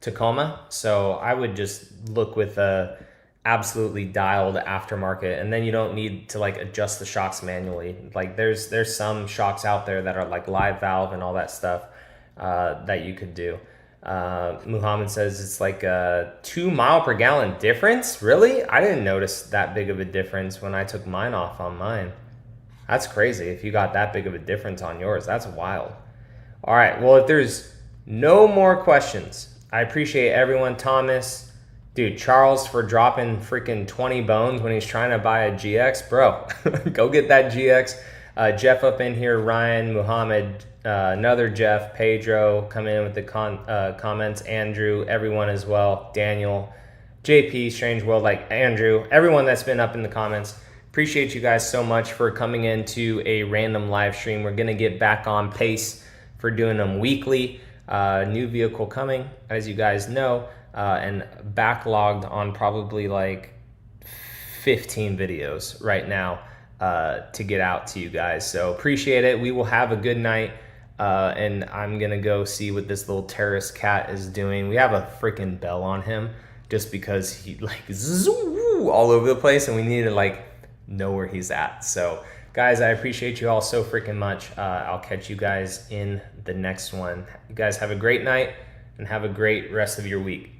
Tacoma. So I would just look with a absolutely dialed aftermarket, and then you don't need to like adjust the shocks manually. Like there's some shocks out there that are like live valve and all that stuff that you could do. Muhammad says it's like a 2 mile per gallon difference. Really? I didn't notice that big of a difference when I took mine off on mine. That's crazy. If you got that big of a difference on yours, that's wild. All right. Well, if there's no more questions, I appreciate everyone. Thomas, dude, Charles for dropping freaking 20 bones when he's trying to buy a GX. Bro, go get that GX. Jeff up in here, Ryan, Muhammad, another Jeff, Pedro coming in with the comments, Andrew, everyone as well, Daniel, JP, Strange World, like Andrew, everyone that's been up in the comments. Appreciate you guys so much for coming into a random live stream. We're going to get back on pace for doing them weekly. New vehicle coming, as you guys know, and backlogged on probably like 15 videos right now to get out to you guys. So appreciate it. We will have a good night. And I'm going to go see what this little terrorist cat is doing. We have a freaking bell on him just because he like zoo all over the place and we need to like know where he's at. So guys, I appreciate you all so freaking much. I'll catch you guys in the next one. You guys have a great night and have a great rest of your week.